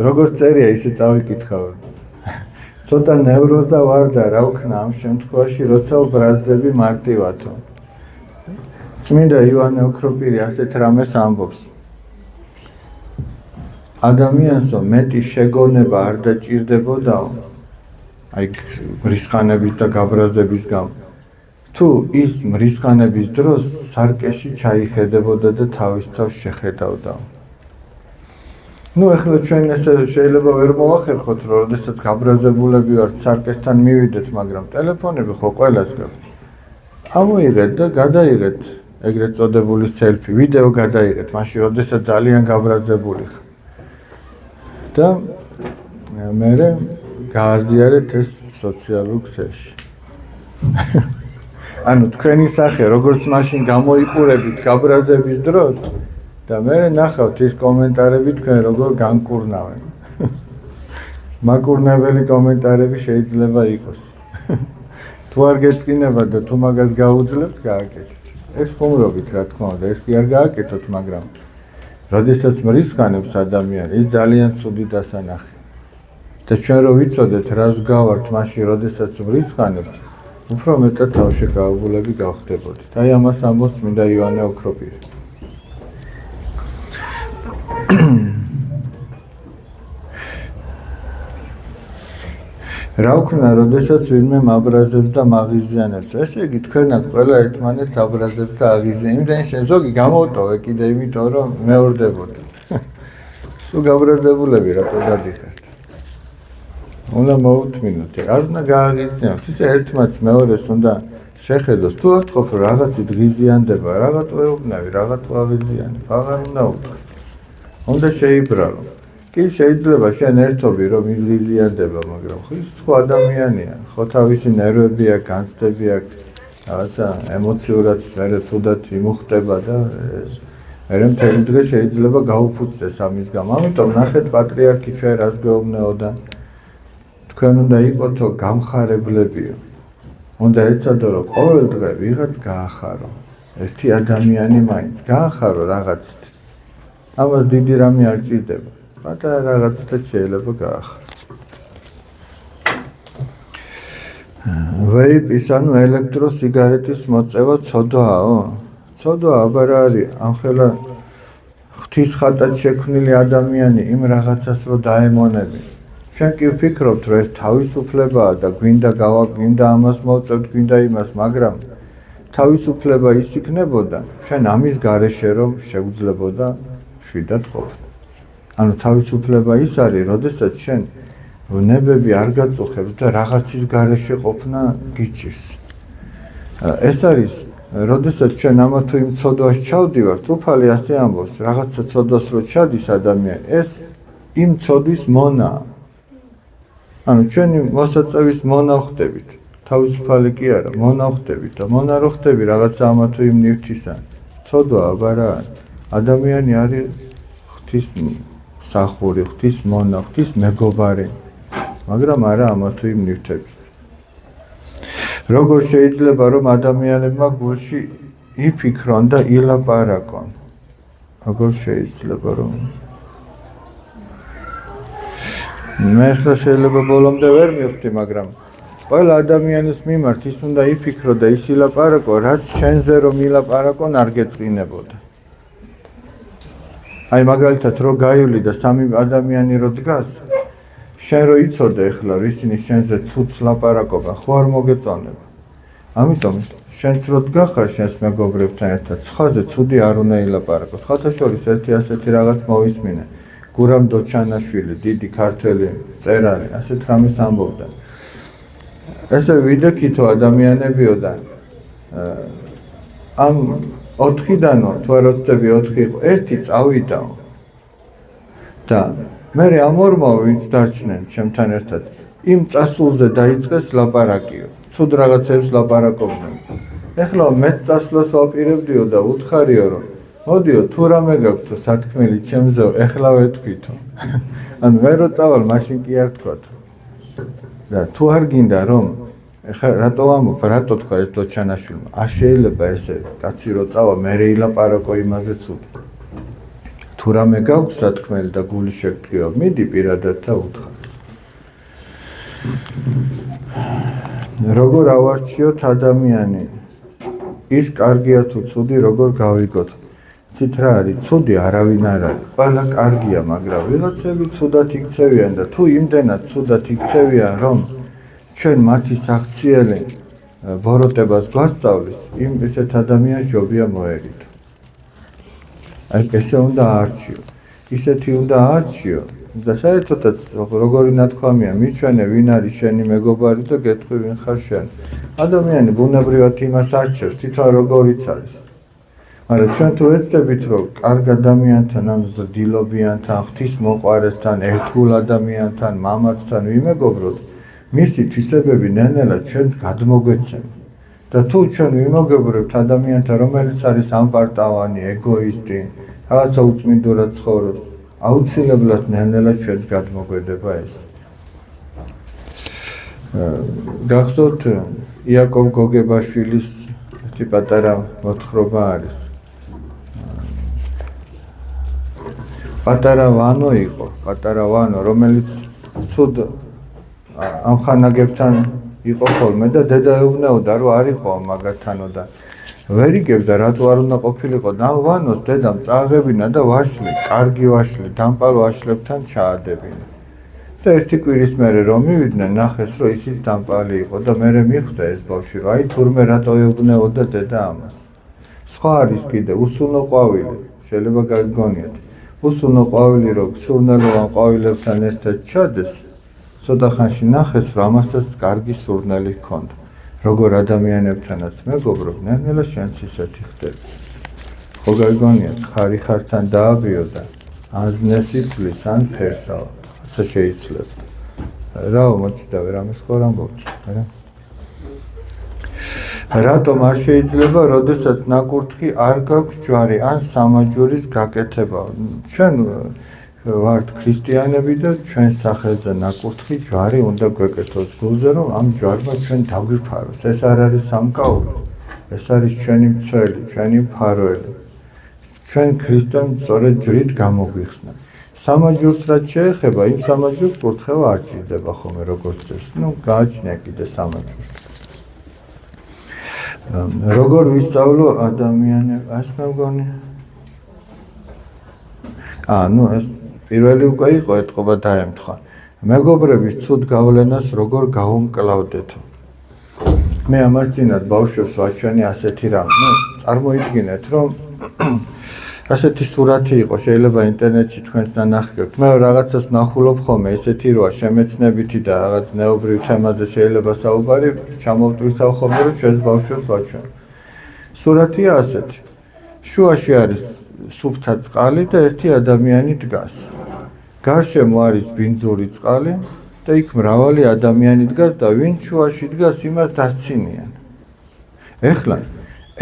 როგორც წერია ისე წავიკითხავ. ცოტა ნევროზა ვარ და რა ვქნა ამ შემთხვევაში, როცა ვბრაზდები მარტივათო. წმინდა იოანე ოქროპირი ასეთ რამეს ამბობს. ადამიანსო მეტი შეგონება არ დაჭირდებოდაო. აი მრისხანების და გაბრაზების გამო. თუ ის მრისხანების დროს სარკეში ჩაიხედებოდა და თავის თავს შეხედავდაო. ნუ ახლა ჩვენ ესე შეიძლება ვერ მოვახერხოთ, რომ როდესაც გაბრაზებულები ვართ, სარკესთან მივიდეთ, მაგრამ ტელეფონები ხო ყველას გაქვთ. ამოიღეთ და გადაიღეთ ეგრეთ წოდებული სელფი, ვიდეო გადაიღეთ, მაშინ როდესაც ძალიან გაბრაზებული ხარ. და მერე გააზიარეთ ეს სოციალურ ქსელში. ანუ თქვენი სახე როგორც მაშინ გამოიყურებით გაბრაზების დროს და მე ნახავთ ის კომენტარები თქვენ როგორ განკურნავენ. მაგურნებელი კომენტარები შეიძლება იყოს. თუ არ გეწყინება და თუ მაგას გაუძლებთ, გააკეთეთ. ეს ხუმრობით, რა თქმა უნდა, ეს კი არ გააკეთოთ, მაგრამ როდესაც მრისხანებს ადამიანი, ის ძალიან ცუდი დასანახი. და ჩვენ რო ვიცოდეთ, რას გავართ მაშინ, როდესაც მრისხანებთ, უფრო მეტად თავშეკავებულები გავხდებოდით. აი ამას ამბობს წმინდა იოანე ოქროპირი. რა ვქნა, როდესაც ვინმე მაბრაზებს და მაღიზიანებს. ესე იგი, თქვენად ყველა ერთმანეთს აბრაზებს და აღიზიანებს. იმდენი შენ ზოგი გამოვტოვე კიდე იმიტომ, რომ მეორდებოდი. სულ გაბრაზებულები რატო დადიხართ? უნდა მოუთმინოთ, არ უნდა გააღიზიანოთ. ისე ერთმანეთს მეორეს უნდა შეხედოს. თუ ატყობ, რომ რაღაცით ღიზიანდება, რაღაც ეუბნები, რაღაც აღიზიანებ. აღარ უნდა უთხრა. უნდა შეიბრალო. კი შეიძლება შენ ერთობი რომ ის ღიზიანდება, მაგრამ ის ხო ადამიანია, ხო თავისი ნერვები აქვს, განცდები აქვს, რაღაცა ემოციურად მერე თუდად იმუხტება და მერე მთელი დღე შეიძლება გაუფუძდეს ამის გამო. ამიტომ ნახეთ პატრიარქი ჩვენ რას გვეუბნეოდა. თქვენ უნდა იყოთო გამხარებლებიო. უნდა ეცადო რომ ყოველ დღე ვიღაც გაახარო. ერთი ადამიანი მაინც გაახარო რაღაცით. ამას დიდი რამე არ ჭირდება. პატარა რაღაცით შეიძლება გაახარო. ვეიპის ანუ ელექტროსიგარეტის მოწევა ცოდვაო? ცოდვა აბა რა არის? ამხელა ღვთისხატად შექმნილი ადამიანი იმ რაღაცას რო დაემონები. შენ კი ვფიქრობთ, რომ ეს თავისუფლებაა და გვინდა ამას მოვწევთ, გვინდა იმას, მაგრამ თავისუფლება ის იქნებოდა, შენ ამის გარეშე რომ შეგვძლებოდა შვიდად ყოფნა. ანუ თავისუფლება ის არის, როდესაც შენ ვნებები არ გაწუხებს და რაღაცის გარეშე ყოფნა გიჭირს. ეს არის, როდესაც ჩვენ ამა თუ იმ ცოდვას ჩავდივართ, უფალი ასე ამბობს, რაღაცა ცოდვას რო ჩადის ადამიანი, ეს იმ ცოდვის მონაა. ანუ ჩვენი მოსაწევის მონა ხდებით. თავისუფალი კი არა, მონა ხდებით და მონა რო ხდები რაღაცა ამა თუ იმ ნივთისა. ცოდვა აბა რა ადამიანი არის ღვთის სახური, ღვთის მონა, ღვთის მეგობარი, მაგრამ არა ამა თუ იმ ნივთები. როგორ შეიძლება რომ ადამიანებმა გულში იფიქრონ და ილაპარაკონ? როგორ შეიძლება რომ მე ახლა შეიძლება ბოლომდე ვერ მივხვდი, მაგრამ ყველა ადამიანის მიმართ ის უნდა იფიქრო და ის ილაპარაკო, რაც შენზე რომ ილაპარაკონ არ გეწყინებოდა. აი მაგალითად რო გაივლი და სამი ადამიანი რო დგას, შენ რო იცოდე ახლა ისინი შენზე ცუდს ლაპარაკობენ, ხო არ მოგეწონება. ამიტომ შენც რო დგახარ შენს მეგობრებთან ერთად, ცხაზე ცუდი არ უნდა ილაპარაკოს. ხათა შორის ერთი ასეთი რაღაც მოვისმინე. გურამ დოჩანაშვილი, დიდი ქართველი მწერალი, ასეთ რამეს ამბობდა. ესე ვიდექითო ადამიანებიო და ამ 4-დანო, თუ არ ვცდები 4 იყო, ერთი წავიდაო. და მე ამ ორმა ვინც დარჩნენ ჩემთან ერთად, იმ წასულზე დაიწყეს ლაპარაკიო. ცუდ რაღაცებს ლაპარაკობდნენ. ეხლა მეც წასვლას ვაპირებდიო და უთხარიო რომ მოდიო თუ რამე გაქვთო სათქმელი ჩემზე, ეხლა ვეთქვითო. ანუ მე რო წავალ, მაშინ კი არ თქვათო. და თუ არ გინდა რომ ეხლა რატო ამბობ, რატო თქვა ეს დოჩანაშვილმა? არ შეიძლება ესე კაცი რო წავა, მე ილაპარაკო იმაზე ცუდი. თუ რამე გაქვს სათქმელი და გული შეგდგება, მიდი პირადად და უთხრა. როგორ ავარჩიოთ ადამიანი? ის კარგია თუ ცუდი, როგორ გავიგოთ? ცით რა არის? ცუდი არავინ არ არის. ყველა კარგია, მაგრამ ვიღაცები ცუდად იქცევიან და თუ იმდენად ცუდად იქცევიან, რომ ჩვენ მათი საქციელი ბოროტებას გვასწავლის, იმ ესეთ ადამიანს ჯობია მოერიდო. აი ესე უნდა აარჩიო. ისეთი უნდა აარჩიო. და საერთოდაც როგორი ნათქვამია, მიჩვენე ვინ არის შენი მეგობარი და გეტყვი ვინ ხარ შენ. ადამიანი ბუნებრივად იმას არჩევს, თვითონ როგორიც არის. მაგრამ ჩვენ თუ ეცდებით რომ კარგ ადამიანთან, ანუ ზრდილობიანთან, ღვთისმოყვარესთან, ერთგულ ადამიანთან, მამაცთან ვიმეგობროთ, მისი თვისებები ნელ-ნელა ჩვენს გადმოგვეცემა. და თუ ჩვენ ვიმეგობრებთ ადამიანთან, რომელიც არის ამპარტავანი, ეგოისტი, რაღაცა უწმინდურად ცხოვრობს, აუცილებლად ნელ-ნელა ჩვენს გადმოგვედება ეს. გახსოვთ იაკობ გოგებაშვილის ერთი პატარა მოთხრობა არის. პატარა ვანო იყო, რომელიც ცუდ ამხანაგებთან იყო ხოლმე და დედა ეუბნეოდა, რომ არ იყო მაგათანო და ვერ იგებდა, რატო არ უნდა ყოფილიყო. და ვანოს დედამ წააღებინა და ვაშლი, კარგი ვაშლი, დამპალ ვაშლებთან ჩაადებინა. და ერთი კვირის მერე რომ მივიდნენ, ნახეს, რომ ისიც დამპალი იყო და მერე მიხვდა ეს ბავშვი, რომ აი თურმე რატო ეუბნეოდა დედა ამას. სხვა არის კიდე უსულო ყვავილი, შეიძლება გაგონიათ. უსულო ყვავილი რო სურნელოვან ყვავილებთან ერთად ჩადეს, ცოტა ხანში ნახეს, რომ ამასაც კარგი სურნელი ჰქონდა. როგორ ადამიანებთანაც მეგობრობ, ნელ-ნელა შენც ისეთი ხდები. ხო გაგონიათ, ხარი ხართან დააბიო და აზნეს იცვლის ან ფერსაო. შეიძლება. რაო მოჭიდავე რამეს ხო ამბობთ, არა? რატომ არ შეიძლება, როდესაც ნაკურთხი არ გაქვს ჯვარი ან სამაჯურის გაკეთება? ჩვენ ვართ ქრისტიანები და ჩვენ სახელზე ნაკურთხი ჯვარი უნდა გვეკეთოს გულზე, რომ ამ ჯვარმა ჩვენ დაგვიფაროს. ეს არ არის სამკაული. ეს არის ჩვენი მცველი, ჩვენი მფარველი. ჩვენ ქრისტემ სწორედ ჯვრით გამოგვიხსნა. სამაჯურს რაც შეეხება, იმ სამაჯურს კურთხევა არ ჭირდება ხოლმე როგორც წესი. გააჩნია კიდე სამაჯურს. როგორ ვისწავლო ადამიანებს, ეს მე მგონი. ეს პირველი უკვე იყო ეთყობა დაემთხვა. მეგობრების ცუდ გავლენას როგორ გავუმკლავდეთო. მე ამასთანავე ბავშვებს ვაჩვენი ასეთი რამ. წარმოიდგინეთ, რომ ასეთი სურათი იყო, შეიძლება ინტერნეტში თქვენს დანახეთ. მე რაღაცას ნახულობ ხოლმე, ესეთი როა შემეცნებითი და რაღაც ზნეობრივ თემაზე შეიძლება საუბარი, ჩამოვტვირთავ ხოლმე, რომ ჩვენს ბავშვებს ვაჩვენ. სურათია ასეთი. შუაში არის სუფთა წყალი და ერთი ადამიანი დგას. გარშემო არის ბინძური წყალი და იქ მრავალი ადამიანი დგას და ვინ შუაში დგას, იმას დასცინიან. ეხლა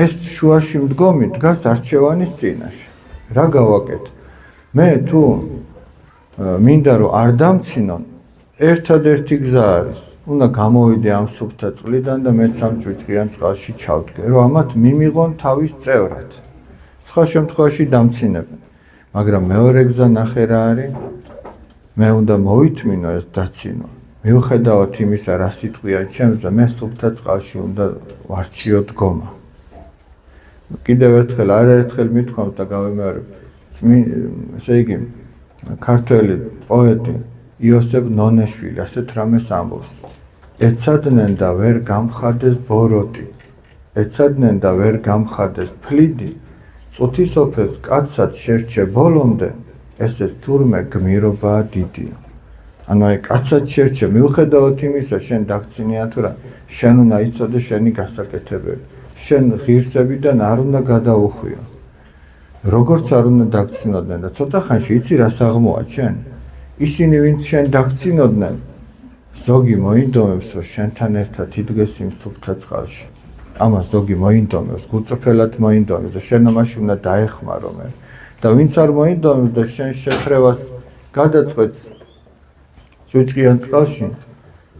ეს შუაში მდგომი დგას არჩევანის წინაშე. რა გავაკეთე? მე თუ მინდა რომ არ დამცინონ, ერთადერთი გზა არის. უნდა გამოვიდე ამ სუფთა წყლიდან და მეც ამ ჭუჭყიან წყალში ჩავდგე, რომ ამათ მიმიღონ თავის წევრად. სხვა შემთხვევაში დამცინებენ. მაგრამ მეორე გზა ნახე რა არის? მე უნდა მოვითმინო ეს დაცინო. მიუხედავად იმისა, რა სიტყვია ჩემს და მე სუფთა წყალში უნდა ვარჩიო დგომა. კიდევ ერთხელ, არაერთხელ მithქვამთ და გავიმეორებ. ესე იგი, ქართველი პოეტი იოსებ ნონეშვილი ასეთ რამეს ამბობს. ეცადნენ და ვერ გამხადეს ბოროტი. ეცადნენ და ვერ გამხადეს ფლიდი. წუთისოფელს კაცად შერჩე ბოლომდე, ესეც თურმე გმირობაა დიდია. ანუ აი კაცად შერჩე, მიუხედავად იმისა, შენ დაგცინია თუ რა, შენ უნდა იცოდე შენი გასაკეთებელი. შენ ღირსებიდან არ უნდა გადაუხვიო. როგორც არ უნდა დაგცინოდნენ და ცოტა ხანში იცი რას აღმოა ჩვენ? ისინი ვინც შენ დაგცინოდნენ, ზოგი მოინდომებს, რომ შენთან ერთად იდგეს იმ სუფთა წყალში. ამას ზოგი მოინდომებს, გუწრფელად მოინდომებს და შენ ამაში უნდა დაეხმარო მე. და ვინც არ მოინდომებს და შენ შეფრევას გადაწყვეტს ჭუჭყიან წყალში,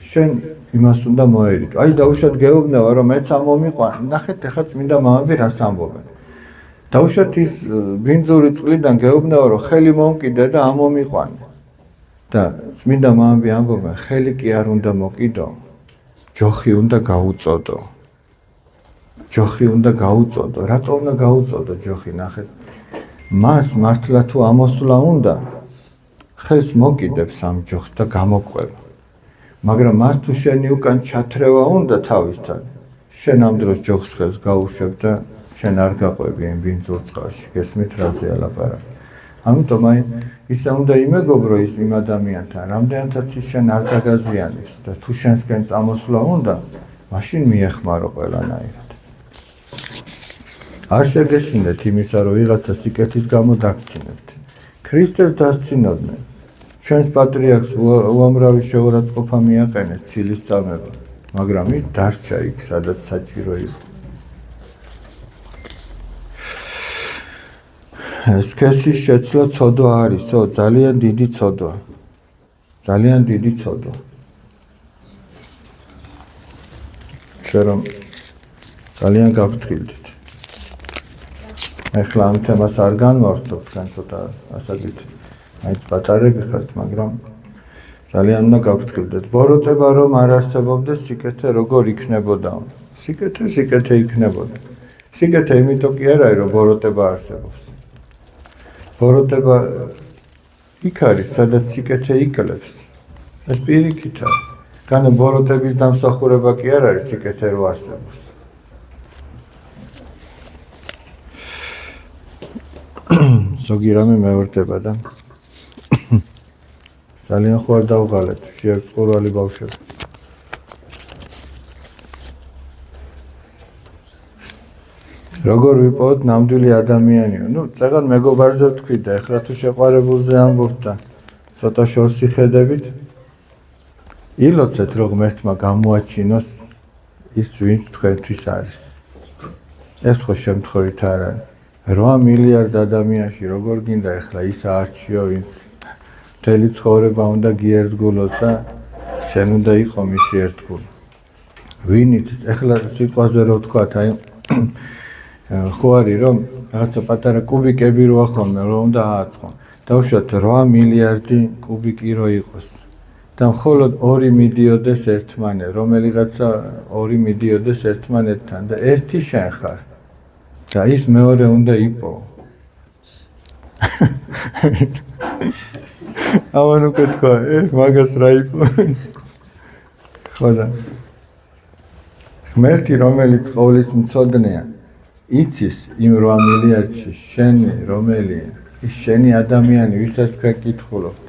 შენ იმას უნდა მოერიდო. აი დაუშვათ გეუბნება, რომ მეც ამომიყვან. ნახეთ, ეხლა წმინდა მამები რას ამბობენ. დაუშვათ ის ბინძური წყლიდან გეუბნება, რომ ხელი მომკიდე და ამომიყვანე. და წმინდა მამები ამბობენ, ხელი კი არ უნდა მოკიდო, ჯოხი უნდა გაუწოდო. ჯოხი უნდა გაუწოდო. რატო უნდა გაუწოდო ჯოხი? ნახეთ. მას მართლა თუ ამოსვლა უნდა, ხელს მოკიდებს ამ ჯოხს და გამოყვება. მაგრამ მას თუ შენი უკან ჩათრევა უნდა თავისთან, შენ ამ დროს ჯოხს ხელს გაუშვებ და შენ არ გაყვები იმ ბინძურ წყალში. გესმით რაზეა ლაპარაკი? ამიტომ აი ისე უნდა იმეგობრო ის იმ ადამიანთან, რამდენადაც ის შენ არ დაგაზიანებს და თუ შენსკენ წამოსვლა უნდა, მაშინ მიეხმარო ყველანაირად. არ შეგეშინდეთ იმისა, რომ ვიღაცა სიკეთის გამო დაგცინებთ. ქრისტეს დასცინოდნენ. ჩვენს პატრიარქს უამრავი შეურაცხყოფა მიაყენეს ცილის წამება, მაგრამ ის დარჩა იქ, სადაც საჭირო იყო. სქესის შეცვლა ცოდვა არისო, ძალიან დიდი ცოდვა. ძალიან დიდი ცოდვა. ჩვენ რომ ძალიან გავფრთხილდით. ეხლა ამ თემას არ განვავრცობთ, თან ცოტა ასაგით. მაინც პატარები ხართ, მაგრამ ძალიან უნდა გავფრთხილდეთ. ბოროტება რომ არ არსებობდეს, სიკეთე როგორ იქნებოდა? სიკეთე იქნებოდა. სიკეთე იმიტომ კი არა, რომ ბოროტება არსებობს. ბოროტება იქ არის, სადაც სიკეთე იკლებს. ეს პირიქით არის. განო ბოროტების დამსახურება კი არ არის სიკეთე რო არსებობს. ზოგი რამე მეორდება და ძალიან ხო არ დავღალეთ, შეერწყურვალი ბავშვები. როგორ ვიპოვოთ ნამდვილი ადამიანიო? წეგან მეგობარზე ვთქვი და ეხლა თუ შეყვარებულზე ამბობთ და ცოტა შორს იხედებით, ილოცეთ რომ ღმერთმა გამოაჩინოს ის ვინც თქვენთვის არის. ეს ხო შემთხვევით არ არის. 8 მილიარდ ადამიანში როგორ გინდა ეხლა ის აარჩიო ვინც მთელი ცხოვრება უნდა გიერთგულოს და შენ უნდა იყო მისი ერთგული. ვინიც ეხლა სიტყვაზე რო ვთქვათ, აი ხო არის რომ რაღაცა პატარა კუბიკები როა ხოლმე რომ უნდა ააწყო. დავუშვათ 8 მილიარდი კუბიკი რო იყოს და მხოლოდ 2 მიდიოდეს ერთმანეთთან, რომელიღაცა 2 მიდიოდეს ერთმანეთთან და ერთი შენ ხარ. და ის მეორე უნდა იპოვო. ამან უკვე თქვა, მაგას რა იპოვო? ხო და ღმერთი რომელიც ყოვლის მცოდნეა, იცის იმ 8 მილიარდში შენი რომელია, ის შენი ადამიანი, ვისაც თქვენ კითხულობთ.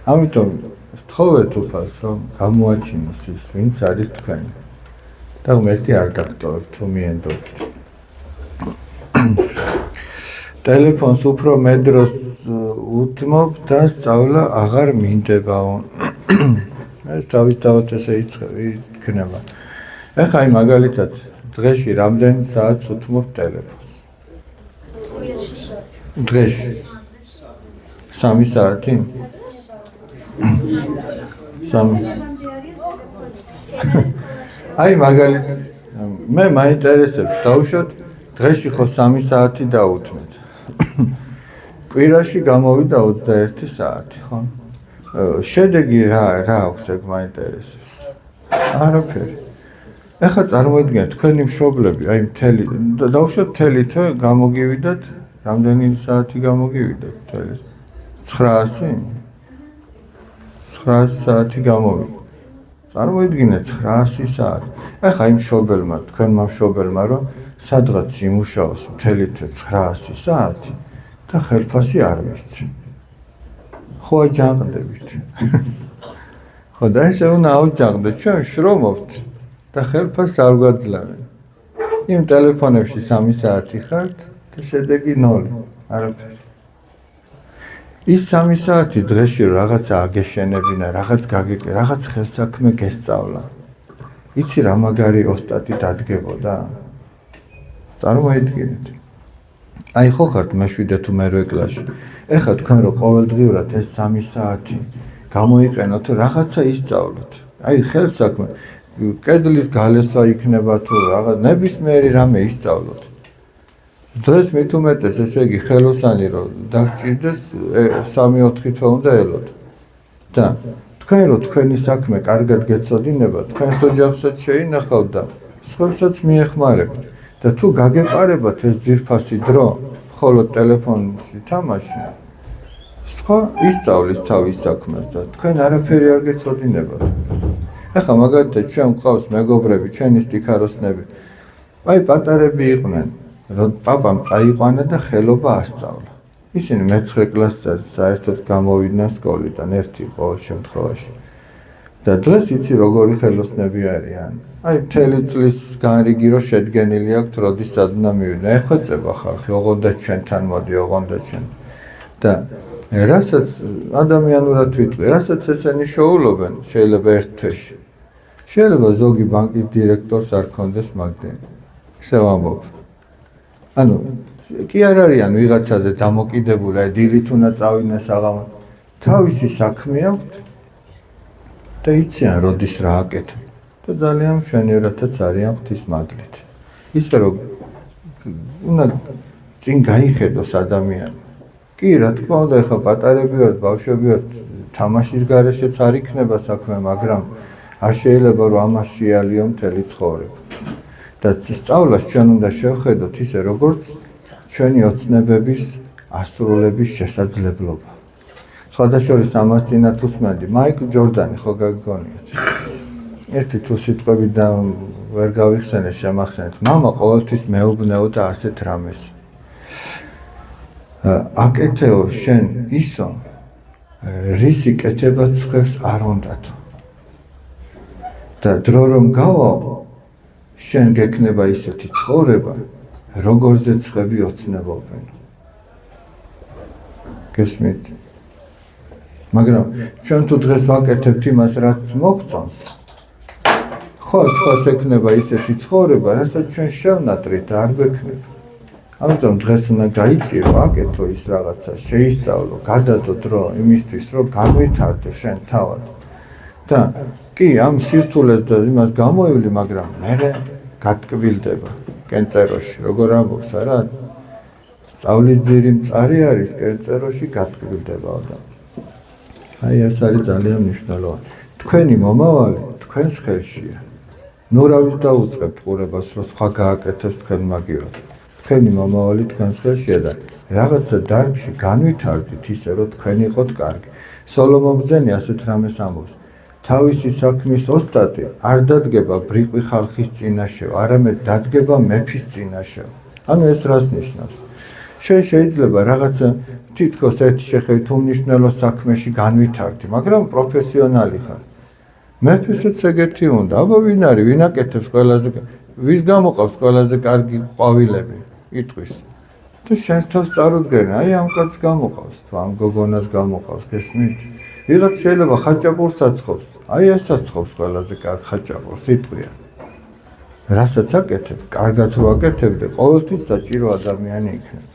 ამიტომ ვთხოვეთ უფალს, რომ გამოაჩინოს ის, ვინც არის თქვენი. და ღმერთი არ დაგტოვებ თუ მიენდობთ. ტელეფონს უფრო მედროს უთმობ და სწავლა აღარ მინდებაო. ეს თავისთავად ესე იქნება. ეხლა აი მაგალითად დღეში რამდენი საათს უთმობ ტელეფონს? დღეში 3 საათი? 3. აი მაგალითად მე მაინტერესებს დავუშვათ დღეში ხო 3 საათი დაუთმეთ. კვირაში გამოვიდა 21 საათი, ხო? შედეგი რა აქვს ეგ მაინტერესებს? არაფერი. ეხლა წარმოიდგინეთ თქვენი მშობლები, აი მთელი დავუშვათ მთელი თვე გამოგივიდათ, რამდენი საათი გამოგივიდათ მთელი? 900? 900 საათი გამოვიდა. წარმოიდგინეთ 900 საათი. ეხლა იმ მშობელმა, თქვენმა მშობელმა რომ სადღაც იმუშაოს მთელი თვე 900 საათი და ხელფასი არ მისცენ. ხო აჯანყდებით. ხო და ესე უნდა ავჯანყდეთ, ჩვენ შრომობთ და ხელფასს არ გვაძლევენ. იმ ტელეფონებში 3 საათი ხართ და შედეგი 0, არაფერი. ის 3 საათი დღეში რაღაცა აგეშენებინა, რაღაც რაღაც ხელსაქმე გესწავლა. იცი რა მაგარი ოსტატი დადგებოდა? წარმოიდგინეთ. აი ხო ხართ მე-7 თუ მე-8 კლასში. ეხლა თქვენ რო ყოველდღიურად ეს 3 საათი გამოიყენოთ, რაღაცა ისწავლოთ. აი ხელსაქმე, კედლის გალესვა იქნება თუ რაღაც ნებისმიერი რამე ისწავლოთ. დღეს მით უმეტეს ესე იგი ხელოსანი რო დაგჭირდეს 3-4 თვე უნდა ელოთ. და თქვენ რო თქვენი საქმე კარგად გეცოდინება, თქვენს ოჯახსაც შეინახავთ და სხვებსაც მიეხმარებთ. და თუ გაგეყარებათ ეს ძვირფასი დრო, მხოლოდ ტელეფონში თამაში, სხვა ისწავლის თავის საქმეს და თქვენ არაფერი არ გეცოდინებათ. ეხლა მაგალითად ჩვენ გვყავს მეგობრები, ჩვენი სტიქაროსნები. აი პატარები იყვნენ, რომ პაპამ წაიყვანა და ხელობა ასწავლა. ისინი მე-9 კლასზე საერთოდ გამოვიდნენ სკოლიდან ერთი ყოველ შემთხვევაში. და დღეს იცი როგორი ხელოსნები არიან. აი მთელი წლის განრიგი რო შედგენილი აქვთ, როდესაც უნდა მივიდნენ. ეხვეწება ხალხი, ოღონდ ჩვენთან მოდი, ოღონდ ჩვენ. და რასაც ადამიანურად ვიტყვი, რასაც ესენი შოულობენ, შეიძლება ერთ თვეში. შეიძლება ზოგი ბანკის დირექტორს არ ქონდეს მაგდენი. ესე ვამბობ. ანუ კი არ არიან ვიღაცაზე დამოკიდებული, აი დილით უნდა წავიდნენ საღამო. თავისი საქმე აქვთ და იციან როდის რა აკეთებენ. და ძალიან მშვენიერათაც არიან ღვთის მადლით. ისე რომ უნდა წინ გაიხედოს ადამიანი. კი, რა თქმა უნდა, ეხლა პატარები ვართ, ბავშვები ვართ, თამაშის გარეშეც არ იქნება საქმე, მაგრამ არ შეიძლება რომ ამას შეალიო მთელი ცხოვრება. და სწავლას ჩვენ უნდა შევხედოთ ისე, როგორც ჩვენი ოცნებების ასრულების შესაძლებლობა. სხვადასხვა ამას წინათ უსმენდი, მაიკლ ჯორდანი ხო გაგონიათ. ერთი თუ სიტყვები და ვერ გავიხსენე, შემახსენეთ. მამა ყოველთვის მეუბნეოდა ასეთ რამეს. აკეთეო შენ ისო, რისი კეთება ცხებს არ უნდათო. და დრო რომ გავა, შენ გექნება ისეთი ცხოვრება, როგორზე ცხები ოცნებობენ. გესმით? მაგრამ ჩვენ თუ დღეს ვაკეთებთ იმას, რაც მოგწონს, ხო, თქვას ექნება ისეთი ცხოვრება, რასაც ჩვენ შევნატრით და არ გვექნება. ამიტომ დღეს უნდა გაიწირო, აკეთო ის რაღაცა, შეისწავლო, გადადო დრო იმისთვის, რომ განვითარდე შენ თავად. და კი, ამ სირთულეს და იმას გამოივლი, მაგრამ მერე გატკბილდება კენწეროში, როგორ ამბობს, არა? სწავლის ძირი მწარი არის, კენწეროში გატკბილდება ადამიანი. აი, ეს არის ძალიან მნიშვნელოვანი. თქვენი მომავალი თქვენს ხელშია. ნუ რა ვიცი დაუწყებთ ყურებას, რომ სხვა გააკეთებს თქვენ მაგივრად. თქვენი მომავალი თქვენს ხელშია და რაღაცა დარგში განვითარდით ისე, რომ თქვენ იყოთ კარგი. სოლომონ ბრძენი ასეთ რამეს ამბობს. თავისი საქმის ოსტატი არ დადგება ბრიყვი ხალხის წინაშე, არამედ დადგება მეფის წინაშე. ანუ ეს რას ნიშნავს? შეიძლება რაღაცა თითქოს ერთი შეხედვით უმნიშვნელო საქმეში განვითარდი, მაგრამ პროფესიონალი ხარ. მეფესაც ეგეთი უნდა. აბა ვინ არის, ვინ აკეთებს ყველაზე, ვის გამოყავს ყველაზე კარგი ყვავილები, იტყვის. თუ შენს თავს წარუდგენ, აი ამ კაცს გამოყავს, თუ ამ გოგონას გამოყავს, გესმით? ვიღაც შეიძლება ხაჭაპურს აცხობს, აი ეს აცხობს ყველაზე კარგ ხაჭაპურს, იტყვია. რასაც აკეთებ, კარგად რო აკეთებდე, ყოველთვის საჭირო ადამიანი იქნება.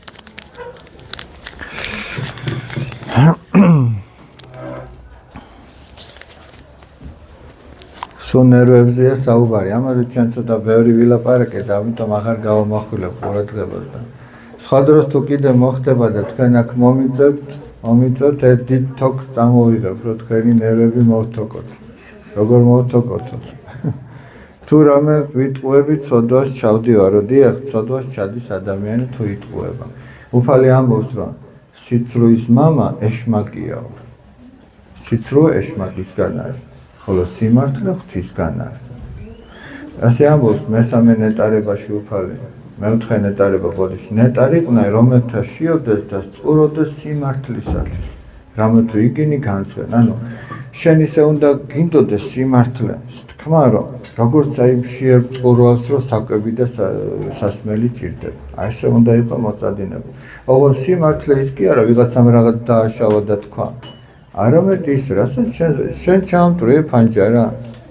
სულ ნერვებზეა საუბარი, ამაზე ჩვენ ცოტა ბევრი ვილაპარაკეთ, ამიტომ აღარ გავამახვილებ ყურადღებას და სხვა დროს თუ კიდე მოხდება და თქვენ აქ მომიწევთ, ერთ დიდ თოკს წამოვიღებ, რომ თქვენი ნერვები მოვთოკოთ. როგორ მოვთოკოთო? თუ რამე ვიტყუებით, ცოდვას ჩავდივარო, დიახ, ცოდვას ჩადის ადამიანი თუ იტყუება. უფალი ამბობს, რომ სიცრუის მამა ეშმაკიაო. სიცრუე ეშმაკისგან არის, ხოლო სიმართლე ღვთისგან არის. ასე ამბობს მესამე ნეტარებაში უფალი. მეოთხე ნეტარება ბოდიში. ნეტარი ყნა, რომელთა შიოდეს და წყუროდეს სიმართლისათვის. რამე თუ იგინი განცენ. ანუ შენ ისე უნდა გინდოდეს სიმართლე, თქმა რომ როგორც აი მშიერ წყურვალს რო საკვები და სასმელი ჭირდება. აი ესე უნდა იყოს მოწადინება. ოღონდ სიმართლე ის კი არა, ვიღაცამ რაღაც დააშავა და თქვა. არამედ ის, რასაც შენ ჩამტვრიე ფანჯარა.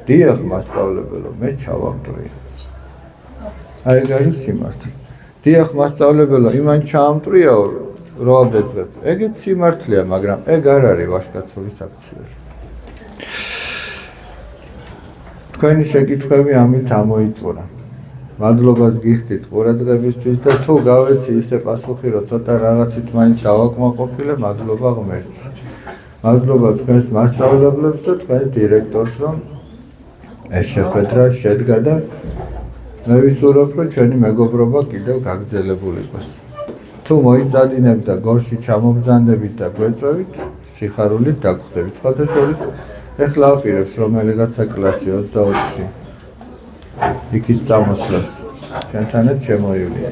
დიახ, მასწავლებელო, მე ჩავამტვრიე. აი ეს არის სიმართლე. დიახ, მასწავლებელო, იმან ჩამტვრიაო, რო ავდეწებ. ეგეც სიმართლეა, მაგრამ ეგ არ არის ვაჟკაცური საქციელი. თქვენი შეკითხვები ამით ამოიწურა. მადლობას გიხდით ყურადღებისთვის და თუ გავეცი ისე პასუხი, რომ ცოტა რაღაცით მაინც დავაკმაყოფილე, მადლობა ღმერთს. მადლობა თქვენს მასწავლებლებს და თქვენს დირექტორს, რომ ეს შეხვედრა შედგა და მე ვისურვებ, რომ ჩვენი მეგობრობა კიდევ გაგრძელებული იყოს. თუ მოიწადინებთ და გორში ჩამობრძანდებით და გვეწვევით, სიხარულით დაგხვდებით. სხვადასხვა ეხლა აპირებს რომელიღაცა კლასი 24-ში. იქით წამოსვლას. ჩვენთანაც შემოივლია.